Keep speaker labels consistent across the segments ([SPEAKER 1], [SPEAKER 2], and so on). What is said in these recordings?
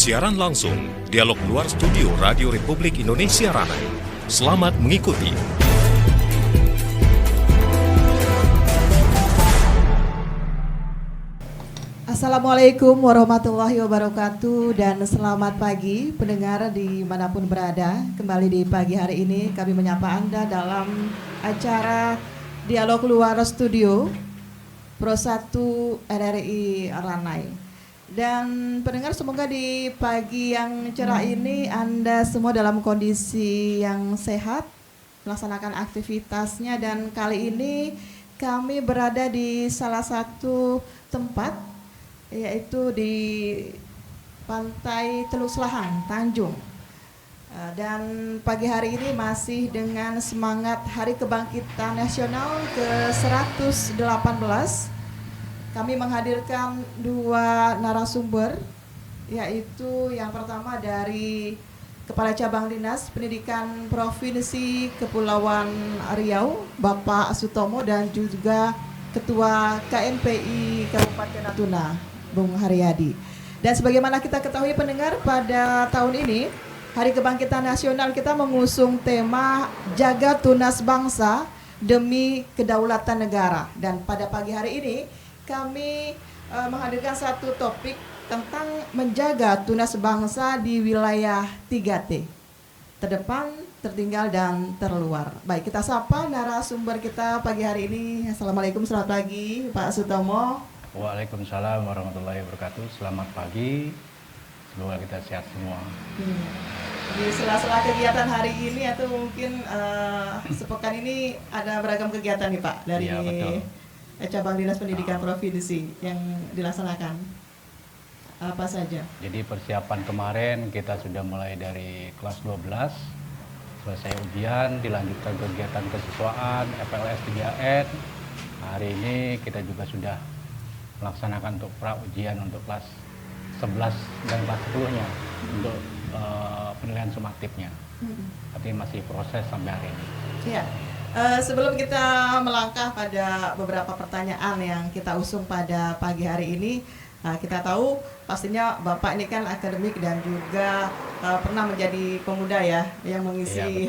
[SPEAKER 1] Siaran langsung, dialog luar studio Radio Republik Indonesia Ranai. Selamat mengikuti.
[SPEAKER 2] Assalamualaikum warahmatullahi wabarakatuh dan selamat pagi pendengar dimanapun berada. Kembali di pagi hari ini kami menyapa Anda dalam acara Dialog Luar Studio Pro 1 RRI Ranai. Dan pendengar, semoga di pagi yang cerah ini Anda semua dalam kondisi yang sehat melaksanakan aktivitasnya. Dan kali ini kami berada di salah satu tempat, yaitu di Pantai Teluk Selahang, Tanjung. Dan pagi hari ini masih dengan semangat Hari Kebangkitan Nasional ke-118. Kami menghadirkan dua narasumber, yaitu yang pertama dari Kepala Cabang Dinas Pendidikan Provinsi Kepulauan Riau, Bapak Sutomo, dan juga Ketua KNPI Kabupaten Natuna, Bung Haryadi. Dan sebagaimana kita ketahui pendengar, pada tahun ini Hari Kebangkitan Nasional kita mengusung tema Jaga Tunas Bangsa Demi Kedaulatan Negara. Dan pada pagi hari ini kami menghadirkan satu topik tentang menjaga tunas bangsa di wilayah 3T, terdepan, tertinggal, dan terluar. Baik, kita sapa narasumber kita pagi hari ini. Assalamualaikum, selamat pagi Pak Sutomo.
[SPEAKER 3] Waalaikumsalam warahmatullahi wabarakatuh. Selamat pagi, semoga kita sehat semua.
[SPEAKER 2] Di sela-sela kegiatan hari ini atau mungkin sepekan ini ada beragam kegiatan nih Pak dari Cabang Dinas Pendidikan Provinsi yang dilaksanakan. Apa saja? Jadi
[SPEAKER 3] persiapan kemarin kita sudah mulai dari kelas 12, selesai ujian, dilanjutkan kegiatan kesiswaan, FLS 3N. Hari ini kita juga sudah melaksanakan untuk pra ujian untuk kelas 11 dan kelas 10-nya untuk penilaian sumatifnya. Tapi masih proses sampai hari ini.
[SPEAKER 2] Iya. Sebelum kita melangkah pada beberapa pertanyaan yang kita usung pada pagi hari ini, kita tahu pastinya Bapak ini kan akademik dan juga pernah menjadi pemuda ya yang mengisi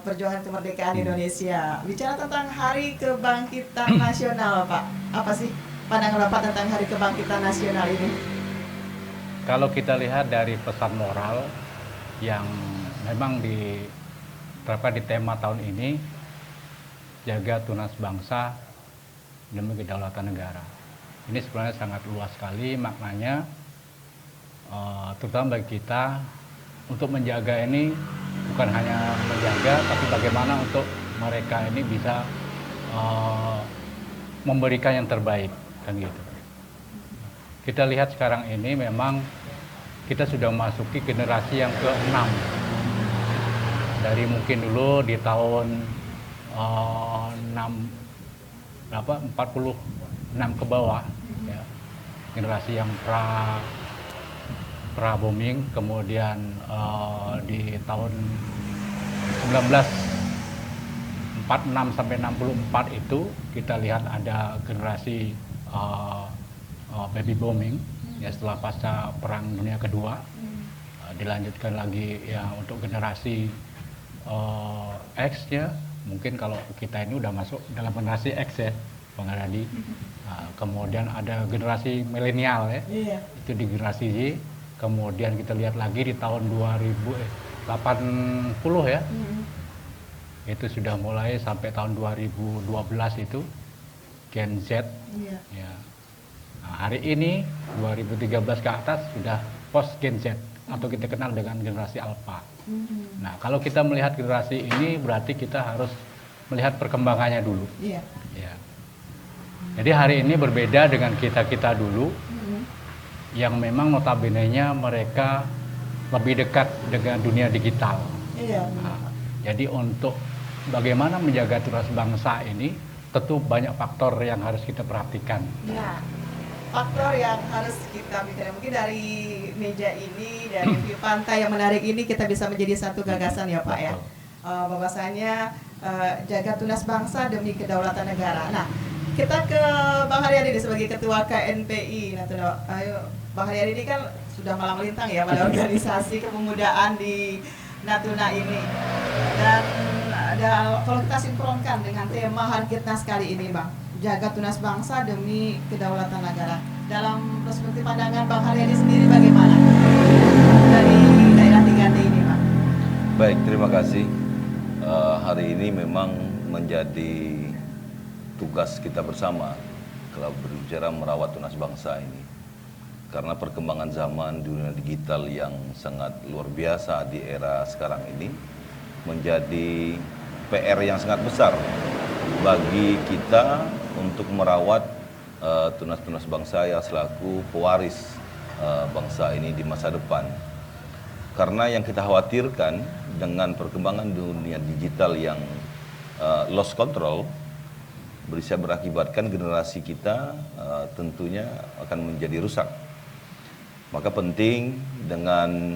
[SPEAKER 2] perjuangan kemerdekaan Indonesia. Bicara tentang Hari Kebangkitan Nasional, Pak, apa sih pandangan Bapak tentang Hari Kebangkitan Nasional ini?
[SPEAKER 3] Kalau kita lihat dari pesan moral yang memang diterapkan di tema tahun ini, jaga tunas bangsa demi kedaulatan negara. Ini sebenarnya sangat luas sekali maknanya, terutama bagi kita untuk menjaga ini bukan hanya menjaga, tapi bagaimana untuk mereka ini bisa memberikan yang terbaik, kan gitu. Kita lihat sekarang ini memang kita sudah memasuki generasi yang ke-6. Dari mungkin dulu di tahun 46 ke bawah ya, generasi yang pra bombing, kemudian di tahun 1946 sampai 64 itu kita lihat ada generasi baby booming ya, setelah pasca Perang Dunia Kedua. Dilanjutkan lagi ya untuk generasi X ya. Mungkin kalau kita ini udah masuk dalam generasi X ya, Bang Haryadi. Kemudian ada generasi milenial ya, itu di generasi Y. Kemudian kita lihat lagi di tahun 2080 ya, itu sudah mulai sampai tahun 2012 itu Gen Z. Ya. Nah, hari ini 2013 ke atas sudah post Gen Z atau kita kenal dengan generasi Alpha. Nah, kalau kita melihat generasi ini berarti kita harus melihat perkembangannya dulu. Ya. Jadi hari ini berbeda dengan kita dulu, yang memang notabene-nya mereka lebih dekat dengan dunia digital. Nah, jadi untuk bagaimana menjaga tunas bangsa ini, tentu banyak faktor yang harus kita perhatikan.
[SPEAKER 2] Ya. Faktor yang harus kita pikirkan, mungkin dari meja ini, dari view pantai yang menarik ini, kita bisa menjadi satu gagasan ya Pak ya, bahwasanya jaga tunas bangsa demi kedaulatan negara. Nah, kita ke Bang Haryadi sebagai Ketua KNPI Natuna. Ayo Bang Haryadi ini kan sudah malang melintang ya pada organisasi kepemudaan di Natuna ini. Dan kalau kita sinkronkan dengan tema Harkitnas kali ini, Bang, jaga tunas bangsa demi kedaulatan negara. Dalam perspektif pandangan Bang Haryadi sendiri bagaimana dari daerah 3T ini, Bang?
[SPEAKER 4] Baik, terima kasih. Hari ini memang menjadi tugas kita bersama kalau berbicara merawat tunas bangsa ini. Karena perkembangan zaman dunia digital yang sangat luar biasa di era sekarang ini menjadi PR yang sangat besar bagi kita untuk merawat tunas-tunas bangsa yang selaku pewaris bangsa ini di masa depan. Karena yang kita khawatirkan dengan perkembangan dunia digital yang lost control bisa berakibatkan generasi kita tentunya akan menjadi rusak. Maka penting dengan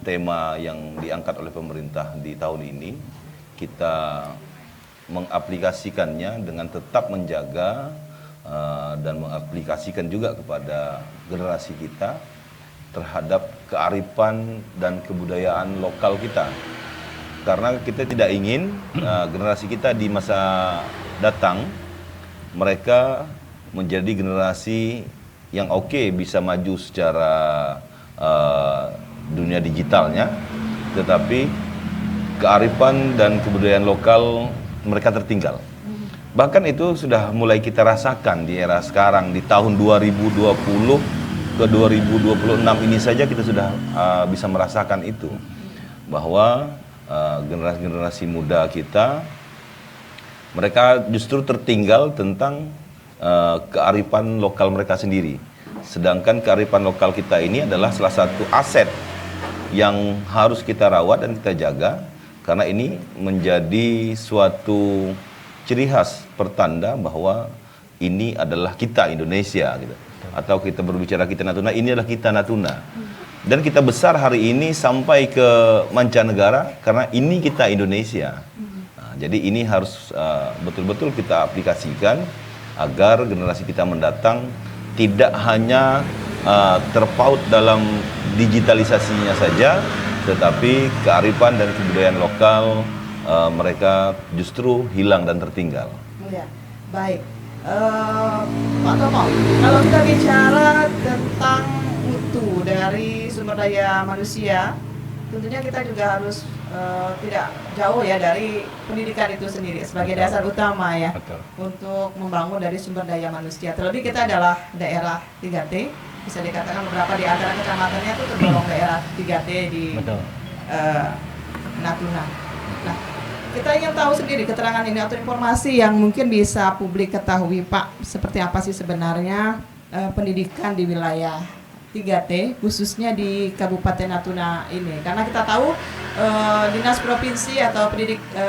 [SPEAKER 4] tema yang diangkat oleh pemerintah di tahun ini, kita mengaplikasikannya dengan tetap menjaga dan mengaplikasikan juga kepada generasi kita terhadap kearifan dan kebudayaan lokal kita. Karena kita tidak ingin generasi kita di masa datang, mereka menjadi generasi yang oke bisa maju secara dunia digitalnya, tetapi kearifan dan kebudayaan lokal mereka tertinggal. Bahkan itu sudah mulai kita rasakan di era sekarang, di tahun 2020 ke 2026 ini saja kita sudah bisa merasakan itu, bahwa generasi-generasi muda kita mereka justru tertinggal tentang kearifan lokal mereka sendiri. Sedangkan kearifan lokal kita ini adalah salah satu aset yang harus kita rawat dan kita jaga, karena ini menjadi suatu ciri khas pertanda bahwa ini adalah kita Indonesia gitu. Atau kita berbicara kita Natuna, ini adalah kita Natuna. Dan kita besar hari ini sampai ke mancanegara karena ini kita Indonesia. Nah, jadi ini harus betul-betul kita aplikasikan agar generasi kita mendatang tidak hanya terpaut dalam digitalisasinya saja, tetapi kearifan dan kebudayaan lokal mereka justru hilang dan tertinggal.
[SPEAKER 2] Ya, baik. Pak Tomo, kalau kita bicara tentang mutu dari sumber daya manusia, tentunya kita juga harus tidak jauh ya dari pendidikan itu sendiri sebagai dasar utama ya.
[SPEAKER 3] Betul.
[SPEAKER 2] Untuk membangun dari sumber daya manusia. Terlebih kita adalah daerah 3T, bisa dikatakan beberapa di antara kecamatannya itu tergolong daerah 3T di Natuna. Nah, kita ingin tahu sendiri keterangan ini atau informasi yang mungkin bisa publik ketahui, Pak, seperti apa sih sebenarnya pendidikan di wilayah 3T khususnya di Kabupaten Natuna ini, karena kita tahu dinas provinsi atau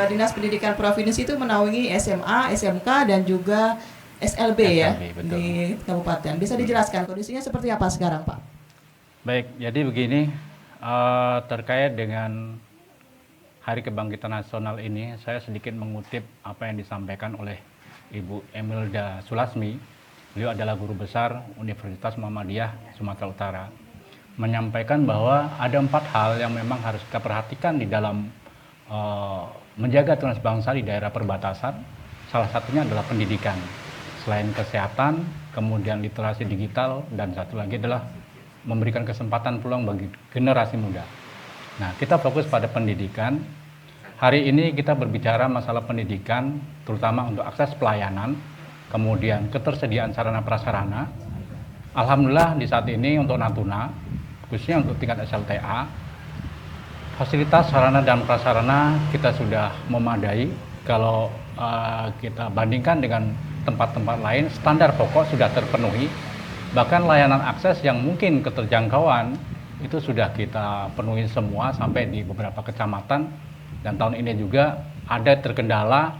[SPEAKER 2] dinas pendidikan provinsi itu menaungi SMA, SMK dan juga SLB ya
[SPEAKER 3] betul.
[SPEAKER 2] Di kabupaten. Bisa dijelaskan kondisinya seperti apa sekarang, Pak?
[SPEAKER 3] Baik, jadi begini, terkait dengan Hari Kebangkitan Nasional ini, saya sedikit mengutip apa yang disampaikan oleh Ibu Emilda Sulasmi. Beliau adalah guru besar Universitas Muhammadiyah Sumatera Utara, menyampaikan bahwa ada 4 hal yang memang harus kita perhatikan di dalam menjaga tunas bangsa di daerah perbatasan. Salah satunya adalah pendidikan. Selain kesehatan, kemudian literasi digital, dan satu lagi adalah memberikan kesempatan peluang bagi generasi muda. Nah, kita fokus pada pendidikan. Hari ini kita berbicara masalah pendidikan, terutama untuk akses pelayanan, kemudian ketersediaan sarana prasarana. Alhamdulillah di saat ini untuk Natuna, khususnya untuk tingkat SLTA, fasilitas sarana dan prasarana kita sudah memadai. Kalau kita bandingkan dengan tempat-tempat lain, standar pokok sudah terpenuhi. Bahkan layanan akses yang mungkin keterjangkauan itu sudah kita penuhi semua sampai di beberapa kecamatan. Dan tahun ini juga ada terkendala,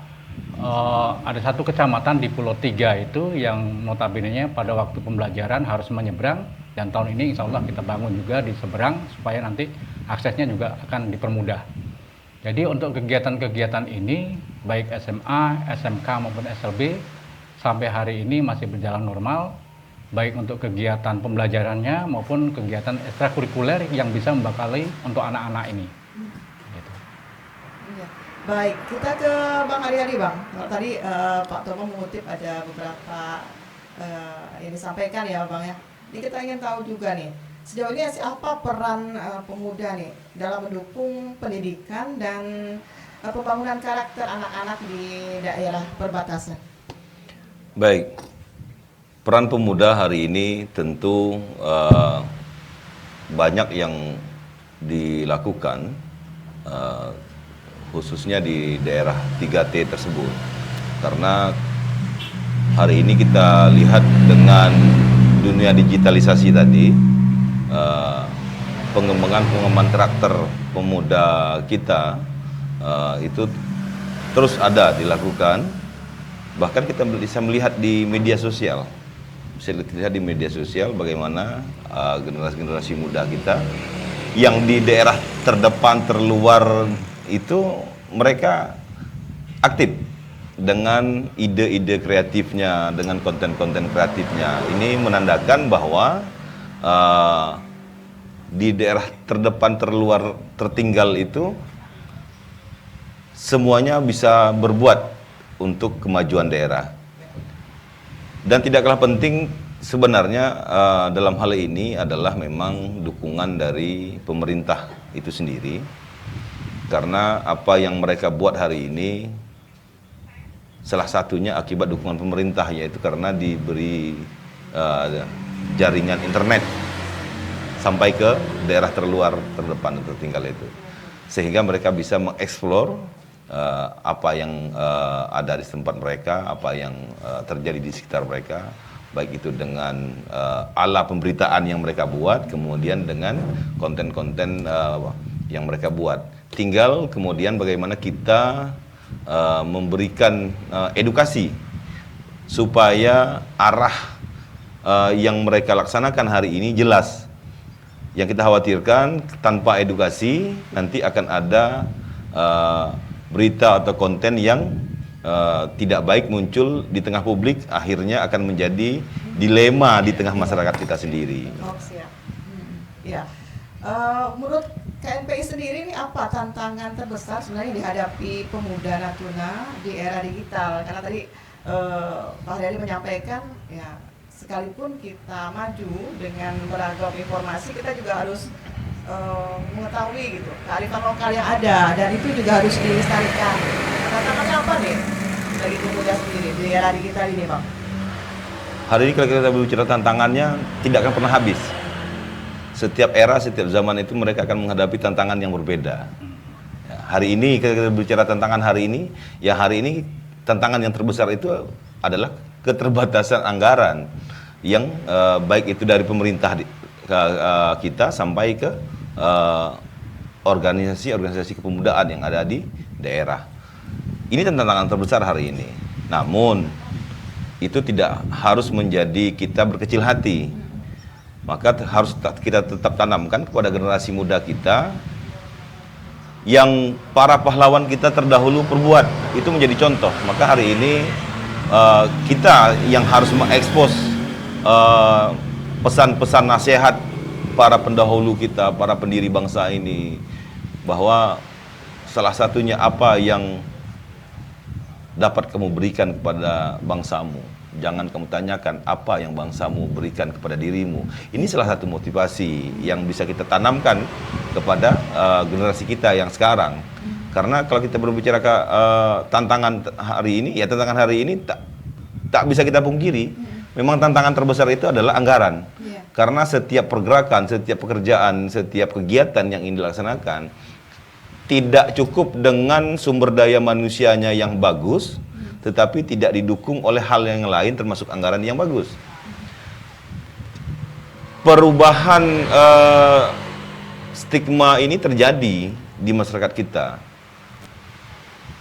[SPEAKER 3] ada satu kecamatan di Pulau Tiga itu yang notabene-nya pada waktu pembelajaran harus menyeberang, dan tahun ini insya Allah kita bangun juga di seberang supaya nanti aksesnya juga akan dipermudah. Jadi untuk kegiatan-kegiatan ini baik SMA, SMK maupun SLB sampai hari ini masih berjalan normal, baik untuk kegiatan pembelajarannya maupun kegiatan ekstrakurikuler yang bisa membekali untuk anak-anak ini. Gitu.
[SPEAKER 2] Iya. Baik, kita ke Bang Ari-Ari, Bang. Tadi Pak Tomo mengutip ada beberapa yang disampaikan ya, Bang ya. Ini kita ingin tahu juga nih, sejauh ini apa peran pemuda nih dalam mendukung pendidikan dan pembangunan karakter anak-anak di daerah perbatasan?
[SPEAKER 4] Baik, peran pemuda hari ini tentu banyak yang dilakukan, khususnya di daerah 3T tersebut. Karena hari ini kita lihat dengan dunia digitalisasi tadi, pengembangan karakter pemuda kita itu terus ada dilakukan. Bahkan kita bisa melihat di media sosial, bagaimana generasi-generasi muda kita yang di daerah terdepan terluar itu mereka aktif dengan ide-ide kreatifnya, dengan konten-konten kreatifnya. Ini menandakan bahwa di daerah terdepan terluar tertinggal itu semuanya bisa berbuat untuk kemajuan daerah. Dan tidak kalah penting sebenarnya dalam hal ini adalah memang dukungan dari pemerintah itu sendiri. Karena apa yang mereka buat hari ini salah satunya akibat dukungan pemerintah, yaitu karena diberi jaringan internet sampai ke daerah terluar terdepan dan tertinggal itu. Sehingga mereka bisa mengeksplor apa yang ada di tempat mereka, apa yang terjadi di sekitar mereka, baik itu dengan ala pemberitaan yang mereka buat, kemudian dengan konten-konten yang mereka buat. Tinggal kemudian bagaimana kita memberikan edukasi supaya arah yang mereka laksanakan hari ini jelas. Yang kita khawatirkan tanpa edukasi nanti akan ada berita atau konten yang tidak baik muncul di tengah publik, akhirnya akan menjadi dilema di tengah masyarakat kita sendiri.
[SPEAKER 2] Oh, siap. Ya. Menurut KNPI sendiri ini apa tantangan terbesar sebenarnya dihadapi pemuda Natuna di era digital? Karena tadi Pak Haryadi menyampaikan, ya sekalipun kita maju dengan beragam informasi, kita juga harus mengetahui gitu kearifan lokal yang ada, dan itu juga harus dilestarikan. Tantangannya apa nih bagi pemuda sendiri di era digital ini, Bang?
[SPEAKER 4] Hari ini kalau kita berbicara tantangannya tidak akan pernah habis. Setiap era, setiap zaman itu mereka akan menghadapi tantangan yang berbeda. Ya, hari ini kalau kita berbicara tantangan hari ini, ya hari ini tantangan yang terbesar itu adalah keterbatasan anggaran yang baik itu dari pemerintah kita sampai ke organisasi-organisasi kepemudaan yang ada di daerah. Ini tantangan terbesar hari ini. Namun itu tidak harus menjadi kita berkecil hati. Maka harus kita tetap tanamkan kepada generasi muda kita yang para pahlawan kita terdahulu perbuat, itu menjadi contoh. Maka hari ini kita yang harus mengekspos pesan-pesan nasihat para pendahulu kita, para pendiri bangsa ini, bahwa salah satunya apa yang dapat kamu berikan kepada bangsamu. Jangan kamu tanyakan apa yang bangsamu berikan kepada dirimu. Ini salah satu motivasi yang bisa kita tanamkan kepada generasi kita yang sekarang. Karena kalau kita berbicara tantangan hari ini, ya tantangan hari ini tak bisa kita pungkiri. Memang tantangan terbesar itu adalah anggaran. Karena setiap pergerakan, setiap pekerjaan, setiap kegiatan yang ingin dilaksanakan tidak cukup dengan sumber daya manusianya yang bagus, tetapi tidak didukung oleh hal yang lain termasuk anggaran yang bagus. Perubahan stigma ini terjadi di masyarakat kita.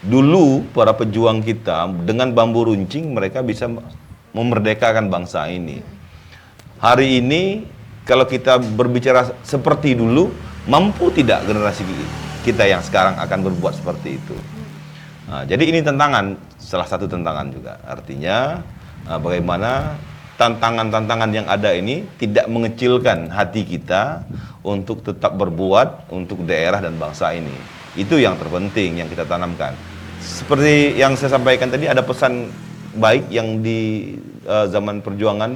[SPEAKER 4] Dulu para pejuang kita dengan bambu runcing mereka bisa memerdekakan bangsa ini. Hari ini kalau kita berbicara seperti dulu, mampu tidak generasi kita yang sekarang akan berbuat seperti itu? Nah, jadi ini tantangan, salah satu tantangan juga. Artinya bagaimana tantangan-tantangan yang ada ini tidak mengecilkan hati kita untuk tetap berbuat untuk daerah dan bangsa ini. Itu yang terpenting yang kita tanamkan. Seperti yang saya sampaikan tadi, ada pesan baik yang di zaman perjuangan,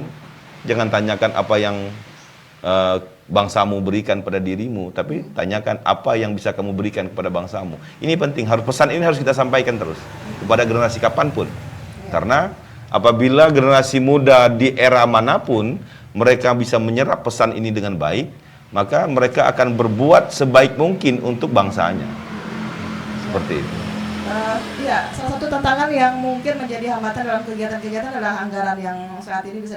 [SPEAKER 4] jangan tanyakan apa yang bangsamu berikan pada dirimu, tapi tanyakan apa yang bisa kamu berikan kepada bangsamu. Ini penting, pesan ini harus kita sampaikan terus kepada generasi kapanpun. Karena apabila generasi muda di era manapun mereka bisa menyerap pesan ini dengan baik, maka mereka akan berbuat sebaik mungkin untuk bangsanya. Seperti itu.
[SPEAKER 2] Ya, salah satu tantangan yang mungkin menjadi hambatan dalam kegiatan-kegiatan adalah anggaran yang saat ini bisa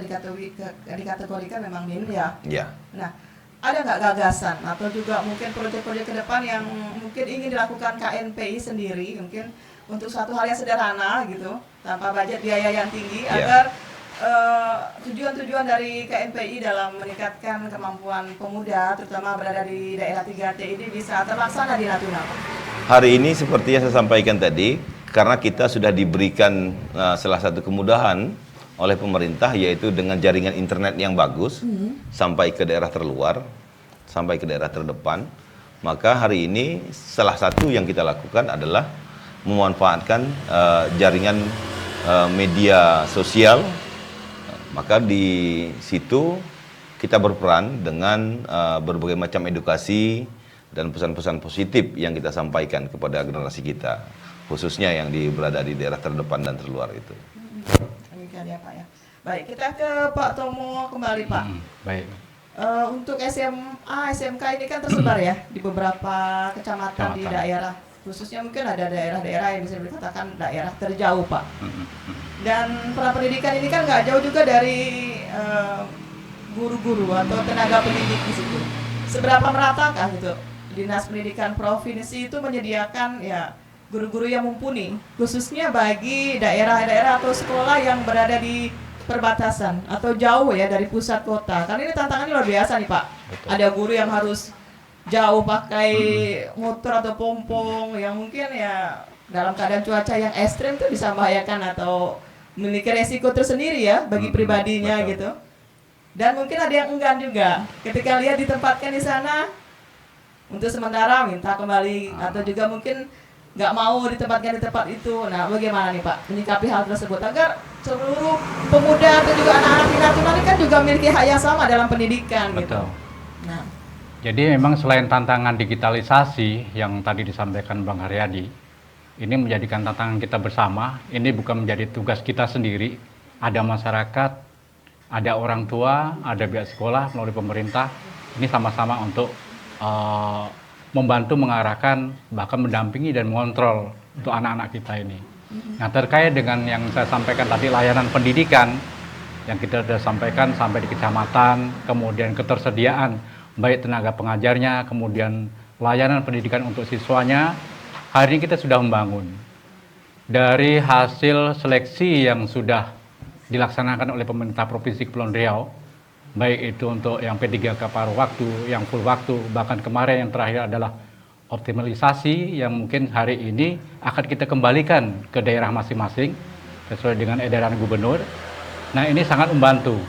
[SPEAKER 2] dikategorikan memang minim ya.
[SPEAKER 4] Ya.
[SPEAKER 2] Nah, ada nggak gagasan atau juga mungkin proyek-proyek ke depan yang mungkin ingin dilakukan KNPI sendiri, mungkin untuk suatu hal yang sederhana gitu, tanpa budget biaya yang tinggi, agar tujuan-tujuan dari KNPI dalam meningkatkan kemampuan pemuda, terutama berada di daerah 3T ini bisa terlaksana di Natuna?
[SPEAKER 4] Hari ini seperti yang saya sampaikan tadi, karena kita sudah diberikan salah satu kemudahan oleh pemerintah, yaitu dengan jaringan internet yang bagus, sampai ke daerah terluar, sampai ke daerah terdepan, maka hari ini salah satu yang kita lakukan adalah memanfaatkan jaringan media sosial. Maka di situ kita berperan dengan berbagai macam edukasi dan pesan-pesan positif yang kita sampaikan kepada generasi kita, khususnya yang berada di daerah terdepan dan terluar itu.
[SPEAKER 2] Demikian ya Pak ya. Baik, kita ke Pak Tomo kembali Pak.
[SPEAKER 3] Baik.
[SPEAKER 2] Untuk SMA, SMK ini kan tersebar ya di beberapa kecamatan di daerah. Khususnya mungkin ada daerah-daerah yang bisa dikatakan daerah terjauh Pak. Dan pendidikan ini kan nggak jauh juga dari guru-guru atau tenaga pendidik di situ. Seberapa meratakah gitu Dinas Pendidikan Provinsi itu menyediakan ya guru-guru yang mumpuni, khususnya bagi daerah-daerah atau sekolah yang berada di perbatasan atau jauh ya dari pusat kota. Karena ini tantangannya luar biasa nih Pak. Betul. Ada guru yang harus jauh pakai motor atau pompong yang mungkin ya dalam keadaan cuaca yang ekstrim itu bisa membahayakan atau memiliki resiko tersendiri ya bagi pribadinya. Betul. Gitu. Dan mungkin ada yang enggan juga ketika lihat ditempatkan di sana untuk sementara minta kembali atau juga mungkin nggak mau ditempatkan di tempat itu. Nah, bagaimana nih Pak menyikapi hal tersebut agar seluruh pemuda atau juga anak-anak di Natuna ini kan juga memiliki hak yang sama dalam pendidikan. Betul. Gitu. Nah,
[SPEAKER 3] jadi memang selain tantangan digitalisasi yang tadi disampaikan Bang Haryadi, ini menjadikan tantangan kita bersama. Ini bukan menjadi tugas kita sendiri. Ada masyarakat, ada orang tua, ada pihak sekolah melalui pemerintah. Ini sama-sama untuk membantu mengarahkan, bahkan mendampingi dan mengontrol untuk anak-anak kita ini. Nah, terkait dengan yang saya sampaikan tadi, layanan pendidikan yang kita sudah sampaikan sampai di kecamatan, kemudian ketersediaan baik tenaga pengajarnya, kemudian layanan pendidikan untuk siswanya, hari ini kita sudah membangun. Dari hasil seleksi yang sudah dilaksanakan oleh pemerintah Provinsi Kepulauan Riau, baik itu untuk yang P3K paruh waktu, yang full waktu, bahkan kemarin yang terakhir adalah optimalisasi yang mungkin hari ini akan kita kembalikan ke daerah masing-masing sesuai dengan edaran gubernur. Nah, ini sangat membantu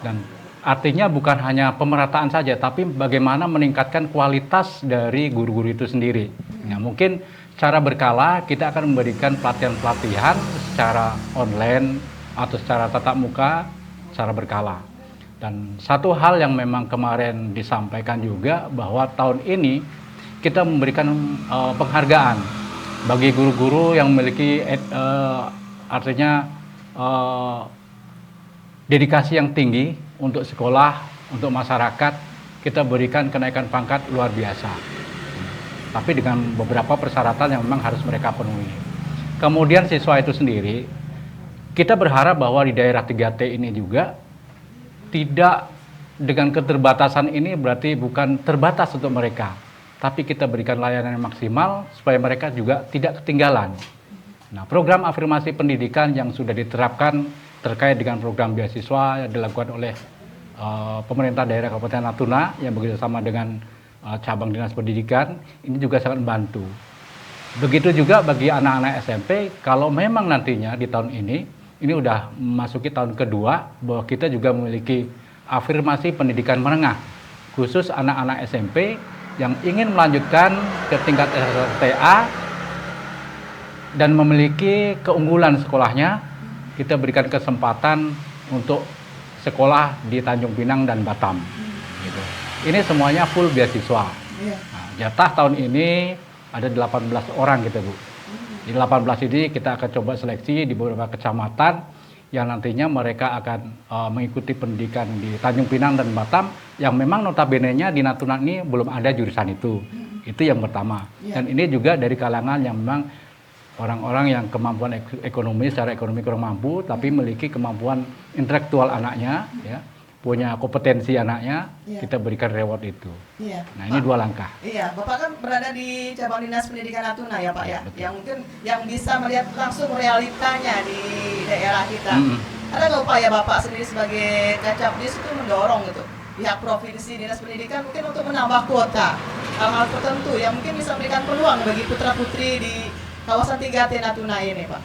[SPEAKER 3] dan artinya bukan hanya pemerataan saja, tapi bagaimana meningkatkan kualitas dari guru-guru itu sendiri. Nah, mungkin secara berkala kita akan memberikan pelatihan-pelatihan secara online atau secara tatap muka secara berkala. Dan satu hal yang memang kemarin disampaikan juga bahwa tahun ini kita memberikan penghargaan bagi guru-guru yang memiliki artinya dedikasi yang tinggi untuk sekolah, untuk masyarakat. Kita berikan kenaikan pangkat luar biasa. Tapi dengan beberapa persyaratan yang memang harus mereka penuhi. Kemudian siswa itu sendiri, kita berharap bahwa di daerah 3T ini juga tidak dengan keterbatasan ini berarti bukan terbatas untuk mereka, tapi kita berikan layanan yang maksimal supaya mereka juga tidak ketinggalan. Nah, program afirmasi pendidikan yang sudah diterapkan terkait dengan program beasiswa yang dilakukan oleh pemerintah daerah Kabupaten Natuna yang bekerjasama dengan cabang dinas pendidikan, ini juga sangat membantu. Begitu juga bagi anak-anak SMP, kalau memang nantinya di tahun ini ini udah memasuki tahun kedua bahwa kita juga memiliki afirmasi pendidikan menengah khusus anak-anak SMP yang ingin melanjutkan ke tingkat SLTA dan memiliki keunggulan sekolahnya. Kita berikan kesempatan untuk sekolah di Tanjung Pinang dan Batam. Gitu. Ini semuanya full beasiswa. Nah, jatah tahun ini ada 18 orang gitu Bu. Di 18 ini kita akan coba seleksi di beberapa kecamatan yang nantinya mereka akan mengikuti pendidikan di Tanjung Pinang dan Batam yang memang notabene-nya di Natuna ini belum ada jurusan itu. Itu yang pertama. Dan ini juga dari kalangan yang memang orang-orang yang kemampuan ekonomi secara ekonomi kurang mampu tapi memiliki kemampuan intelektual anaknya, ya, punya kompetensi anaknya, kita berikan reward itu. Nah, ini Pak, 2 langkah.
[SPEAKER 2] Iya, Bapak kan berada di cabang dinas pendidikan Natuna ya Pak ya, yang mungkin yang bisa melihat langsung realitanya di daerah kita. Ada nggak upaya Bapak sendiri sebagai Kacabdis itu mendorong gitu pihak provinsi dinas pendidikan mungkin untuk menambah kuota hal-hal tertentu yang mungkin bisa memberikan peluang bagi putra-putri di kawasan 3T Natuna ini Pak?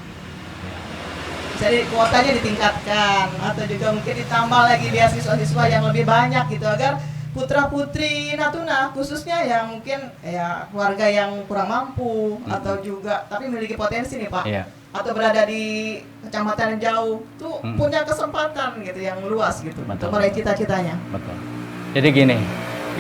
[SPEAKER 2] Jadi kuotanya ditingkatkan atau juga mungkin ditambah lagi beasiswa-siswa yang lebih banyak gitu agar putra-putri Natuna khususnya yang mungkin ya keluarga yang kurang mampu atau juga tapi memiliki potensi nih Pak, atau berada di kecamatan yang jauh tuh punya kesempatan gitu yang luas gitu untuk meraih cita-citanya.
[SPEAKER 3] Betul. Jadi gini,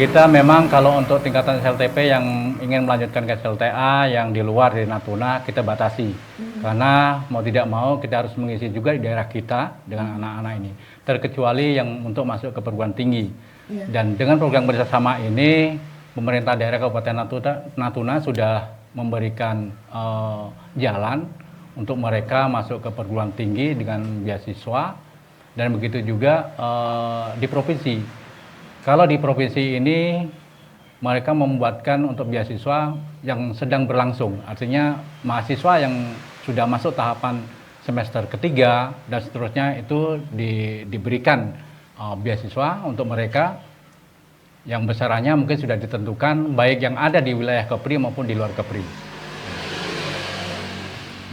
[SPEAKER 3] kita memang kalau untuk tingkatan SLTP yang ingin melanjutkan ke SLTA yang di luar dari Natuna kita batasi. Karena mau tidak mau kita harus mengisi juga di daerah kita dengan anak-anak ini. Terkecuali yang untuk masuk ke perguruan tinggi. Dan dengan program kerjasama ini, pemerintah daerah Kabupaten Natuna sudah memberikan jalan untuk mereka masuk ke perguruan tinggi dengan beasiswa. Dan begitu juga di provinsi. Kalau di provinsi ini mereka membuatkan untuk beasiswa yang sedang berlangsung, artinya mahasiswa yang sudah masuk tahapan semester ketiga dan seterusnya itu diberikan beasiswa untuk mereka yang besarannya mungkin sudah ditentukan baik yang ada di wilayah Kepri maupun di luar Kepri.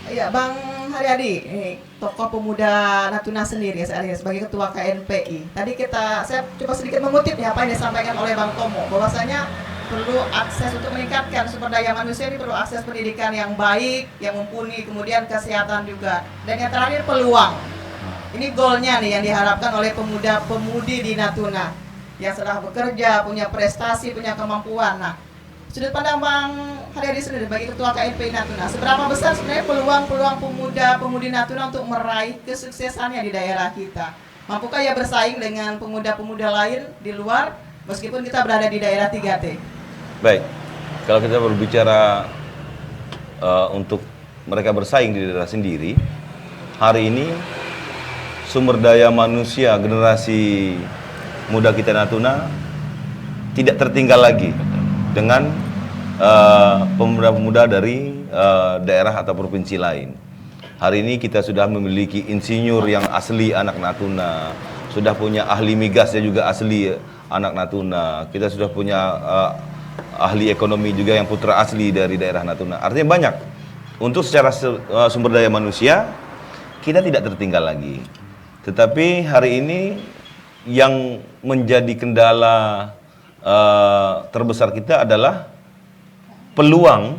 [SPEAKER 2] Iya, Bang Haryadi, tokoh pemuda Natuna sendiri saya sebagai ketua KNPI. Tadi saya coba sedikit mengutip ya apa yang disampaikan oleh Bang Tomo, bahwasanya perlu akses untuk meningkatkan sumber daya manusia ini, perlu akses pendidikan yang baik, yang mumpuni, kemudian kesehatan juga. Dan yang terakhir peluang. Ini goalnya nih yang diharapkan oleh pemuda-pemudi di Natuna yang sudah bekerja, punya prestasi, punya kemampuan. Nah, sudut pandang Bang Haryadi sendiri bagi Ketua KNPI Natuna, seberapa besar sebenarnya peluang-peluang pemuda-pemudi Natuna untuk meraih kesuksesannya di daerah kita? Mampukah ya bersaing dengan pemuda-pemuda lain di luar meskipun kita berada di daerah 3T?
[SPEAKER 4] Baik, kalau kita berbicara untuk mereka bersaing di daerah sendiri, hari ini sumber daya manusia generasi muda kita Natuna tidak tertinggal lagi dengan pemuda-pemuda dari daerah atau provinsi lain. Hari ini kita sudah memiliki insinyur yang asli anak Natuna, sudah punya ahli migasnya juga asli anak Natuna, kita sudah punya ahli ekonomi juga yang putra asli dari daerah Natuna. Artinya banyak. Untuk secara sumber daya manusia kita tidak tertinggal lagi. Tetapi hari ini yang menjadi kendala terbesar kita adalah peluang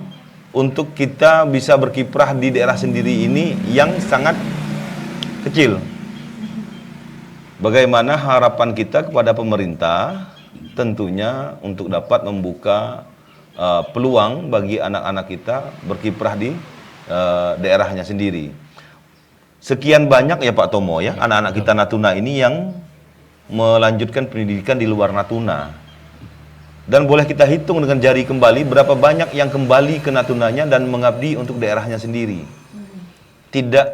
[SPEAKER 4] untuk kita bisa berkiprah di daerah sendiri ini yang sangat kecil. Bagaimana harapan kita kepada pemerintah tentunya untuk dapat membuka peluang bagi anak-anak kita berkiprah di daerahnya sendiri. Sekian banyak ya Pak Tomo ya, anak-anak kita Natuna ini yang melanjutkan pendidikan di luar Natuna. Dan boleh kita hitung dengan jari kembali berapa banyak yang kembali ke Natunanya dan mengabdi untuk daerahnya sendiri. Tidak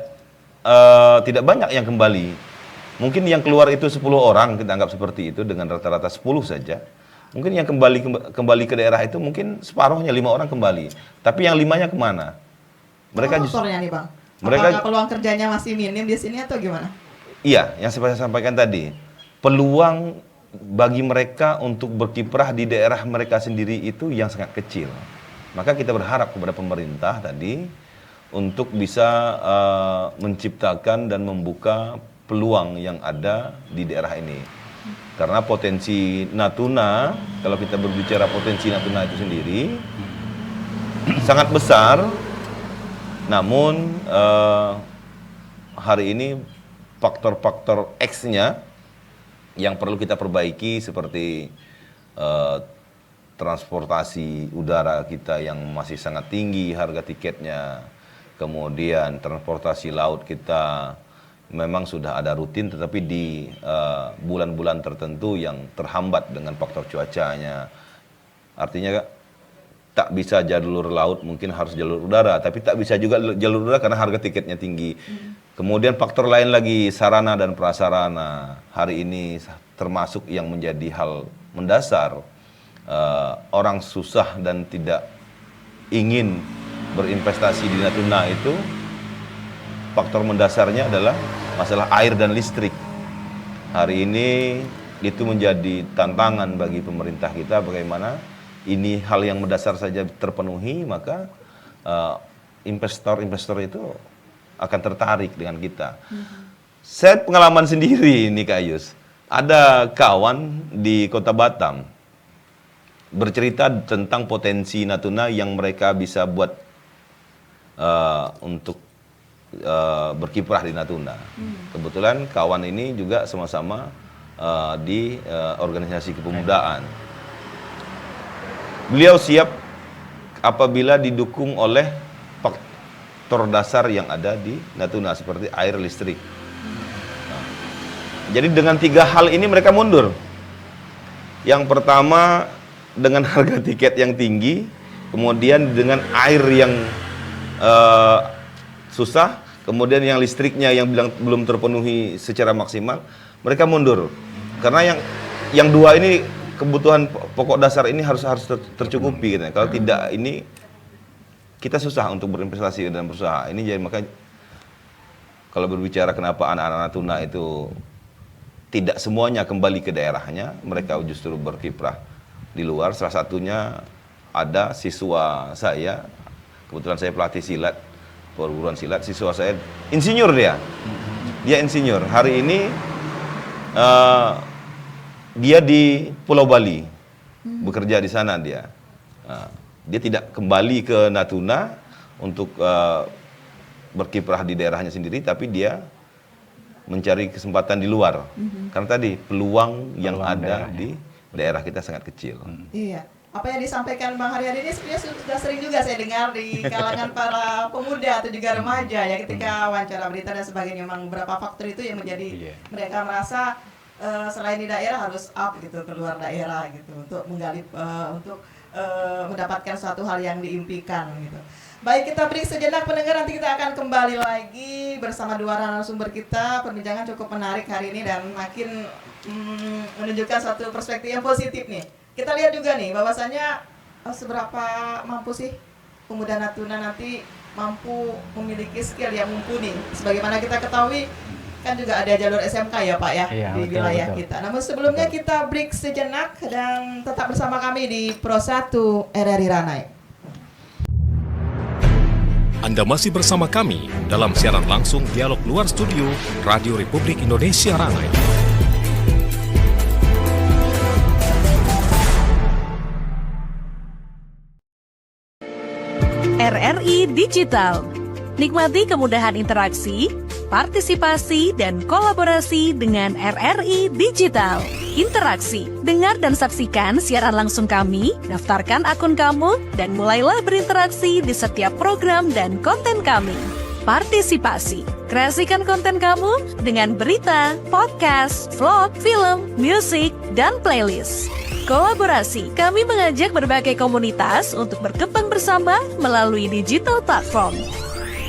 [SPEAKER 4] banyak yang kembali. Mungkin yang keluar itu 10 orang, kita anggap seperti itu dengan rata-rata 10 saja. Mungkin yang kembali ke daerah itu mungkin separuhnya 5 orang kembali. Tapi yang 5-nya kemana? Mereka
[SPEAKER 2] faktornya nih Bang.
[SPEAKER 4] Mereka,
[SPEAKER 2] apakah peluang kerjanya masih minim di sini atau gimana?
[SPEAKER 4] Iya, yang saya sampaikan tadi. Peluang bagi mereka untuk berkiprah di daerah mereka sendiri itu yang sangat kecil. Maka kita berharap kepada pemerintah tadi untuk bisa menciptakan dan membuka peluang yang ada di daerah ini. Karena potensi Natuna, kalau kita berbicara potensi Natuna itu sendiri sangat besar, namun hari ini faktor-faktor X-nya yang perlu kita perbaiki seperti transportasi udara kita yang masih sangat tinggi harga tiketnya, kemudian transportasi laut kita memang sudah ada rutin, tetapi di bulan-bulan tertentu yang terhambat dengan faktor cuacanya. Artinya tak bisa jalur laut, mungkin harus jalur udara, tapi tak bisa juga jalur udara karena harga tiketnya tinggi. Kemudian faktor lain lagi, sarana dan prasarana. Hari ini termasuk yang menjadi hal mendasar. Orang susah dan tidak ingin berinvestasi di Natuna itu, faktor mendasarnya adalah masalah air dan listrik. Hari ini itu menjadi tantangan bagi pemerintah kita, bagaimana ini hal yang mendasar saja terpenuhi, maka investor-investor itu akan tertarik dengan kita. Saya pengalaman sendiri ini Kak Yus. Ada kawan di Kota Batam bercerita tentang potensi Natuna yang mereka bisa buat untuk berkiprah di Natuna. Kebetulan kawan ini juga sama-sama di organisasi kepemudaan. Beliau siap apabila didukung oleh faktor dasar yang ada di Natuna seperti air, listrik. Jadi dengan 3 hal ini mereka mundur. Yang pertama dengan harga tiket yang tinggi, kemudian dengan air yang susah, kemudian yang listriknya yang belum terpenuhi secara maksimal, mereka mundur. Karena yang 2 ini kebutuhan pokok dasar ini harus tercukupi gitu. Kalau tidak, ini kita susah untuk berinvestasi dan berusaha. Ini jadi makanya kalau berbicara kenapa anak-anak Natuna itu tidak semuanya kembali ke daerahnya, mereka justru berkiprah di luar. Salah satunya ada siswa saya, kebetulan saya pelatih silat, perguruan silat, siswa saya insinyur dia insinyur. Hari ini dia di Pulau Bali, bekerja di sana dia. Dia tidak kembali ke Natuna untuk berkiprah di daerahnya sendiri, tapi dia mencari kesempatan di luar. Karena tadi peluang yang ada di daerah kita sangat kecil.
[SPEAKER 2] Iya. Apa yang disampaikan Bang Haryadi ini sebenarnya sudah sering juga saya dengar di kalangan para pemuda atau juga remaja ya, ketika wawancara berita dan sebagainya. Memang beberapa faktor itu yang menjadi mereka merasa selain di daerah harus up gitu, keluar daerah gitu untuk menggali untuk mendapatkan suatu hal yang diimpikan gitu. Baik, kita break sejenak pendengar, nanti kita akan kembali lagi bersama 2 narasumber kita. Perbincangan cukup menarik hari ini dan makin menunjukkan satu perspektif yang positif nih. Kita lihat juga nih bahwasanya seberapa mampu sih pemuda Natuna nanti mampu memiliki skill yang mumpuni. Sebagaimana kita ketahui kan juga ada jalur SMK ya Pak ya, di wilayah kita. Namun sebelumnya kita break sejenak dan tetap bersama kami di Pro 1 RRI Ranai.
[SPEAKER 1] Anda masih bersama kami dalam siaran langsung Dialog Luar Studio Radio Republik Indonesia Ranai.
[SPEAKER 5] RRI Digital. Nikmati kemudahan interaksi, partisipasi, dan kolaborasi dengan RRI Digital. Interaksi, dengar dan saksikan siaran langsung kami, daftarkan akun kamu, dan mulailah berinteraksi di setiap program dan konten kami. Partisipasi, kreasikan konten kamu dengan berita, podcast, vlog, film, musik, dan playlist. Kolaborasi, kami mengajak berbagai komunitas untuk berkembang bersama melalui digital platform.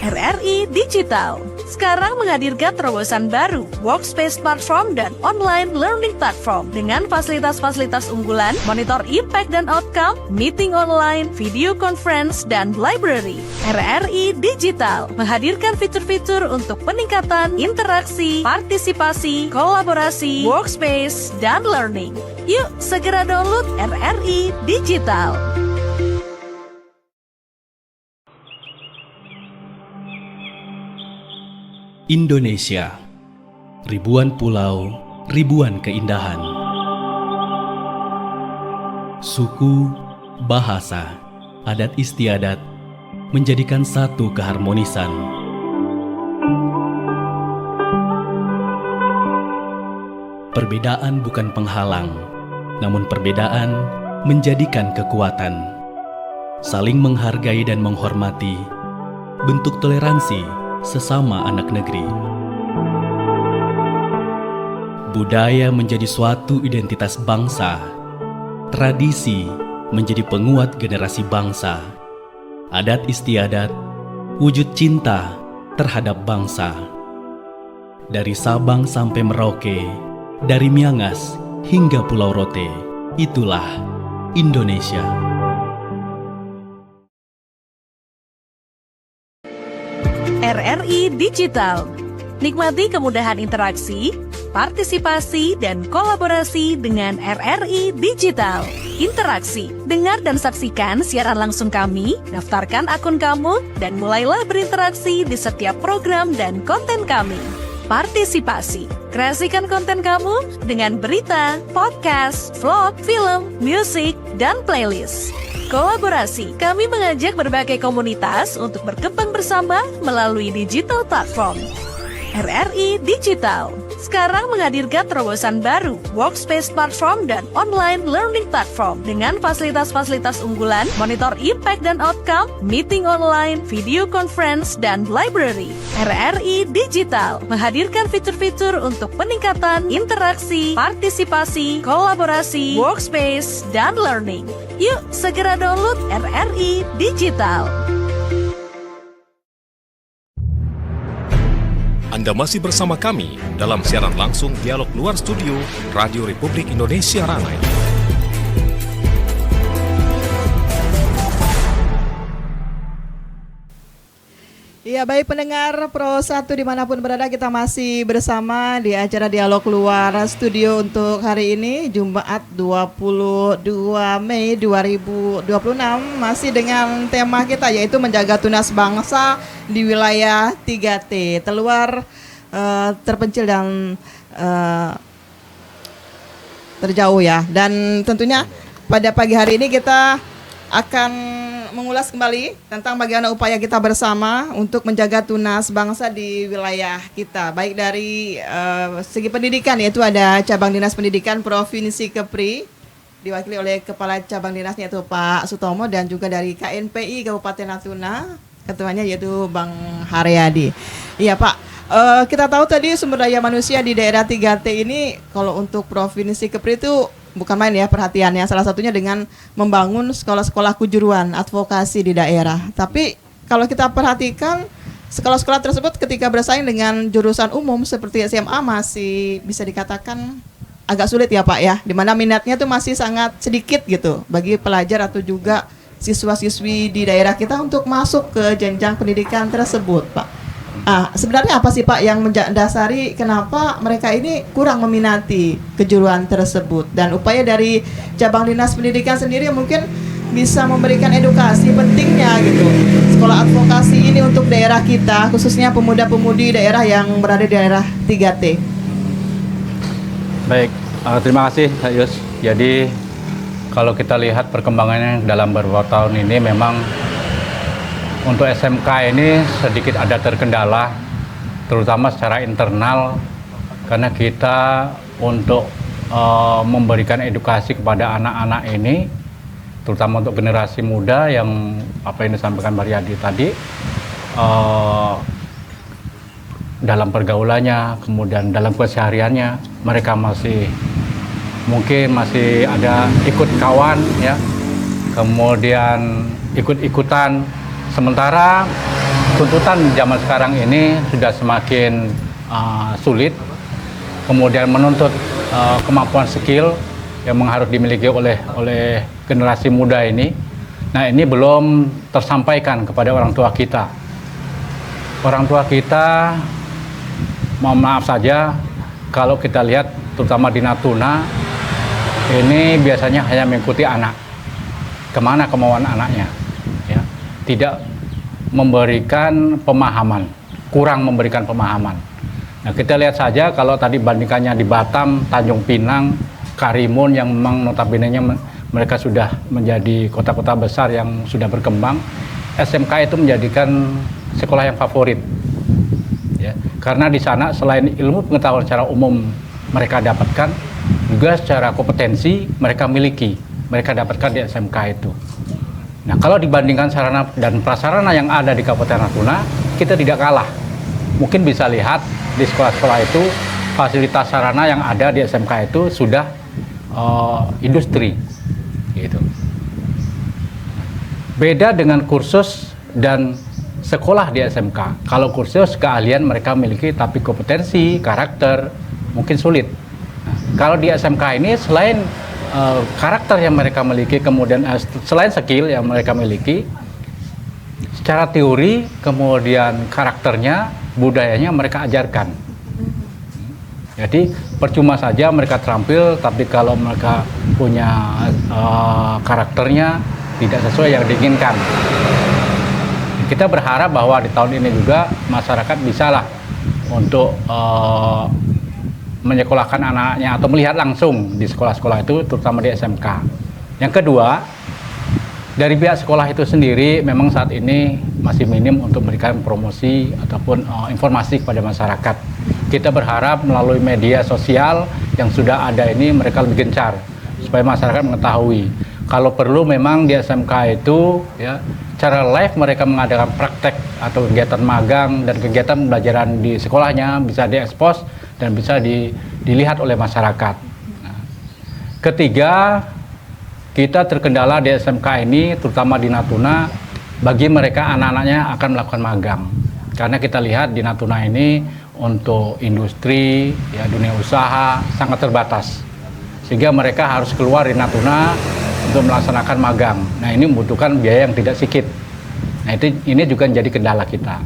[SPEAKER 5] RRI Digital sekarang menghadirkan terobosan baru, workspace platform dan online learning platform dengan fasilitas-fasilitas unggulan, monitor impact dan outcome, meeting online, video conference, dan library. RRI Digital menghadirkan fitur-fitur untuk peningkatan interaksi, partisipasi, kolaborasi, workspace, dan learning. Yuk segera download RRI Digital.
[SPEAKER 6] Indonesia. Ribuan pulau, ribuan keindahan. Suku, bahasa, adat istiadat menjadikan satu keharmonisan. Perbedaan bukan penghalang, namun perbedaan menjadikan kekuatan. Saling menghargai dan menghormati, bentuk toleransi sesama anak negeri. Budaya menjadi suatu identitas bangsa. Tradisi menjadi penguat generasi bangsa. Adat istiadat, wujud cinta terhadap bangsa. Dari Sabang sampai Merauke, dari Miangas hingga Pulau Rote, itulah Indonesia.
[SPEAKER 5] RRI Digital. Nikmati kemudahan interaksi, partisipasi, dan kolaborasi dengan RRI Digital. Interaksi, dengar dan saksikan siaran langsung kami, daftarkan akun kamu, dan mulailah berinteraksi di setiap program dan konten kami. Partisipasi, kreasikan konten kamu dengan berita, podcast, vlog, film, musik, dan playlist. Kolaborasi, kami mengajak berbagai komunitas untuk berkembang bersama melalui digital platform. RRI Digital sekarang menghadirkan terobosan baru, workspace platform dan online learning platform dengan fasilitas-fasilitas unggulan, monitor impact dan outcome, meeting online, video conference, dan library. RRI Digital menghadirkan fitur-fitur untuk peningkatan interaksi, partisipasi, kolaborasi, workspace, dan learning. Yuk, segera download RRI Digital.
[SPEAKER 1] Anda masih bersama kami dalam siaran langsung Dialog Luar Studio Radio Republik Indonesia Ranai.
[SPEAKER 2] Ya, baik pendengar Pro 1 dimanapun berada, kita masih bersama di acara Dialog Luar Studio untuk hari ini, Jumat 22 Mei 2026, masih dengan tema kita yaitu menjaga tunas bangsa di wilayah 3T, terluar, terpencil dan terjauh ya. Dan tentunya pada pagi hari ini kita akan mengulas kembali tentang bagaimana upaya kita bersama untuk menjaga tunas bangsa di wilayah kita, baik dari segi pendidikan, yaitu ada Cabang Dinas Pendidikan Provinsi Kepri diwakili oleh Kepala Cabang Dinasnya yaitu Pak Sutomo, dan juga dari KNPI Kabupaten Natuna, ketuanya yaitu Bang Haryadi. Iya Pak, kita tahu tadi sumber daya manusia di daerah 3T ini kalau untuk Provinsi Kepri itu bukan main ya perhatiannya, salah satunya dengan membangun sekolah-sekolah kejuruan advokasi di daerah. Tapi kalau kita perhatikan sekolah-sekolah tersebut ketika bersaing dengan jurusan umum seperti SMA masih bisa dikatakan agak sulit ya Pak ya, dimana minatnya tuh masih sangat sedikit gitu bagi pelajar atau juga siswa-siswi di daerah kita untuk masuk ke jenjang pendidikan tersebut Pak. Sebenarnya apa sih Pak yang mendasari kenapa mereka ini kurang meminati kejuruan tersebut, dan upaya dari Cabang Dinas Pendidikan sendiri mungkin bisa memberikan edukasi pentingnya gitu sekolah advokasi ini untuk daerah kita, khususnya pemuda-pemudi daerah yang berada di daerah 3T.
[SPEAKER 3] Baik, terima kasih Kak Yus. Jadi kalau kita lihat perkembangannya dalam beberapa tahun ini, memang untuk SMK ini sedikit ada terkendala, terutama secara internal, karena kita untuk memberikan edukasi kepada anak-anak ini, terutama untuk generasi muda yang apa yang disampaikan Mbak Riyadi tadi, dalam pergaulannya, kemudian dalam kesehariannya, mereka mungkin masih ada ikut kawan, ya, kemudian ikut-ikutan. Sementara tuntutan zaman sekarang ini sudah semakin sulit, kemudian menuntut kemampuan skill yang harus dimiliki oleh generasi muda ini. Nah, ini belum tersampaikan kepada orang tua kita. Orang tua kita, mohon maaf saja, kalau kita lihat terutama di Natuna, ini biasanya hanya mengikuti anak, kemana kemauan anaknya. Tidak memberikan pemahaman kurang memberikan pemahaman. Nah, kita lihat saja kalau tadi bandingkannya di Batam, Tanjung Pinang, Karimun yang memang notabene-nya mereka sudah menjadi kota-kota besar yang sudah berkembang, SMK itu menjadikan sekolah yang favorit. Ya, karena di sana selain ilmu pengetahuan secara umum mereka dapatkan, juga secara kompetensi mereka miliki, mereka dapatkan di SMK itu. Nah, kalau dibandingkan sarana dan prasarana yang ada di Kabupaten Natuna, kita tidak kalah. Mungkin bisa lihat di sekolah-sekolah itu fasilitas sarana yang ada di SMK itu sudah industri, gitu. Beda dengan kursus dan sekolah di SMK. Kalau kursus keahlian mereka miliki, tapi kompetensi, karakter mungkin sulit. Nah, kalau di SMK ini selain karakter yang mereka miliki, kemudian selain skill yang mereka miliki, secara teori, kemudian karakternya, budayanya mereka ajarkan. Jadi percuma saja mereka terampil, tapi kalau mereka punya karakternya tidak sesuai yang diinginkan. Kita berharap bahwa di tahun ini juga masyarakat bisalah untuk menyekolahkan anak-anaknya atau melihat langsung di sekolah-sekolah itu, terutama di SMK. Yang kedua, dari pihak sekolah itu sendiri memang saat ini masih minim untuk memberikan promosi ataupun informasi kepada masyarakat. Kita berharap melalui media sosial yang sudah ada ini mereka lebih gencar supaya masyarakat mengetahui. Kalau perlu memang di SMK itu ya secara live mereka mengadakan praktek atau kegiatan magang dan kegiatan pembelajaran di sekolahnya bisa diekspos dan bisa dilihat oleh masyarakat. Nah, ketiga, kita terkendala di SMK ini terutama di Natuna bagi mereka anak-anaknya akan melakukan magang. Karena kita lihat di Natuna ini untuk industri, ya dunia usaha sangat terbatas. Sehingga mereka harus keluar di Natuna untuk melaksanakan magang. Nah, ini membutuhkan biaya yang tidak sedikit. Nah, ini juga menjadi kendala kita.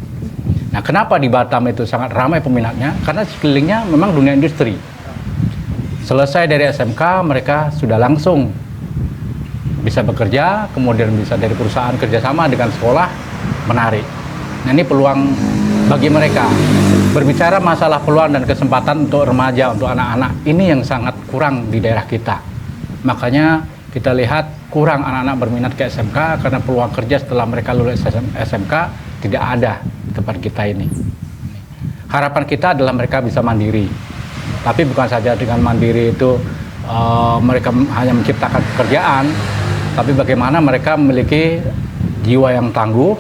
[SPEAKER 3] Nah, kenapa di Batam itu sangat ramai peminatnya? Karena sekelilingnya memang dunia industri. Selesai dari SMK, mereka sudah langsung bisa bekerja, kemudian bisa dari perusahaan kerjasama dengan sekolah, menarik. Nah, ini peluang bagi mereka. Berbicara masalah peluang dan kesempatan untuk remaja, untuk anak-anak, ini yang sangat kurang di daerah kita. Makanya kita lihat kurang anak-anak berminat ke SMK karena peluang kerja setelah mereka lulus SMK tidak ada di tempat kita ini. Harapan kita adalah mereka bisa mandiri. Tapi bukan saja dengan mandiri itu mereka hanya menciptakan pekerjaan, tapi bagaimana mereka memiliki jiwa yang tangguh,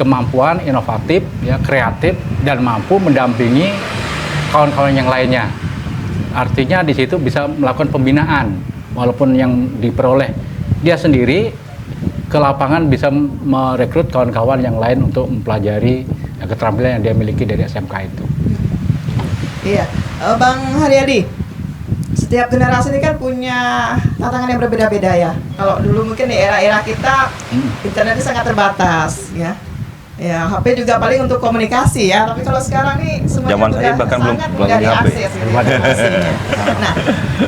[SPEAKER 3] kemampuan inovatif, ya, kreatif, dan mampu mendampingi kawan-kawan yang lainnya. Artinya di situ bisa melakukan pembinaan, walaupun yang diperoleh dia sendiri ke lapangan bisa merekrut kawan-kawan yang lain untuk mempelajari keterampilan yang dia miliki dari SMK itu.
[SPEAKER 2] Iya, Bang Haryadi, setiap generasi ini kan punya tantangan yang berbeda-beda ya. Kalau dulu mungkin di era-era kita internetnya sangat terbatas, ya. Ya, HP juga paling untuk komunikasi ya. Tapi kalau sekarang nih semuanya
[SPEAKER 4] zaman saya bahkan belum
[SPEAKER 2] mudah
[SPEAKER 4] punya HP.
[SPEAKER 2] diakses gitu, informasinya. Nah,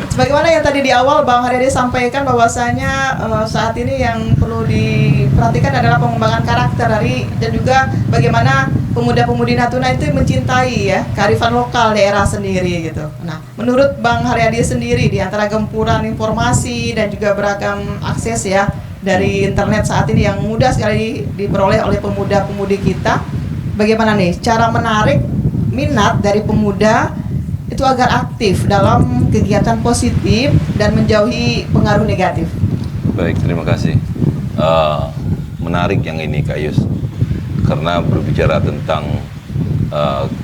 [SPEAKER 2] sebagaimana yang tadi di awal Bang Haryadi sampaikan bahwasanya saat ini yang perlu diperhatikan adalah pengembangan karakter dan juga bagaimana pemuda-pemudi Natuna itu mencintai ya kearifan lokal daerah sendiri gitu. Nah, menurut Bang Haryadi sendiri di antara gempuran informasi dan juga beragam akses ya dari internet saat ini yang mudah sekali diperoleh oleh pemuda-pemudi kita, bagaimana nih cara menarik minat dari pemuda itu agar aktif dalam kegiatan positif dan menjauhi pengaruh negatif?
[SPEAKER 4] Baik, terima kasih. Menarik yang ini Kak Yus, karena berbicara tentang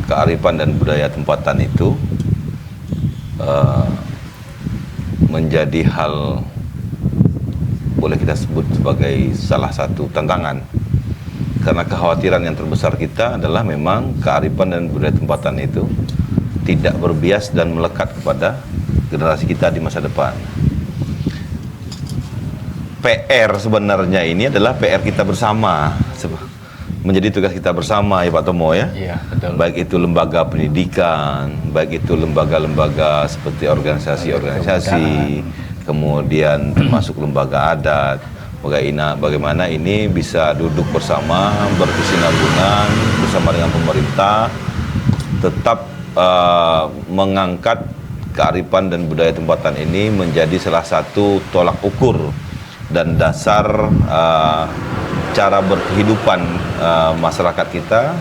[SPEAKER 4] kearifan dan budaya tempatan itu menjadi hal boleh kita sebut sebagai salah satu tantangan, karena kekhawatiran yang terbesar kita adalah memang kearifan dan budaya tempatan itu tidak berbias dan melekat kepada generasi kita di masa depan. PR sebenarnya ini adalah PR kita bersama, menjadi tugas kita bersama ya Pak Tomo ya.
[SPEAKER 3] Iya, betul.
[SPEAKER 4] Baik itu lembaga pendidikan, baik itu lembaga-lembaga seperti organisasi-organisasi, kemudian termasuk lembaga adat, bagaimana ini bisa duduk bersama, berkesinambungan bersama dengan pemerintah, tetap mengangkat kearifan dan budaya tempatan ini menjadi salah satu tolak ukur dan dasar cara berkehidupan masyarakat kita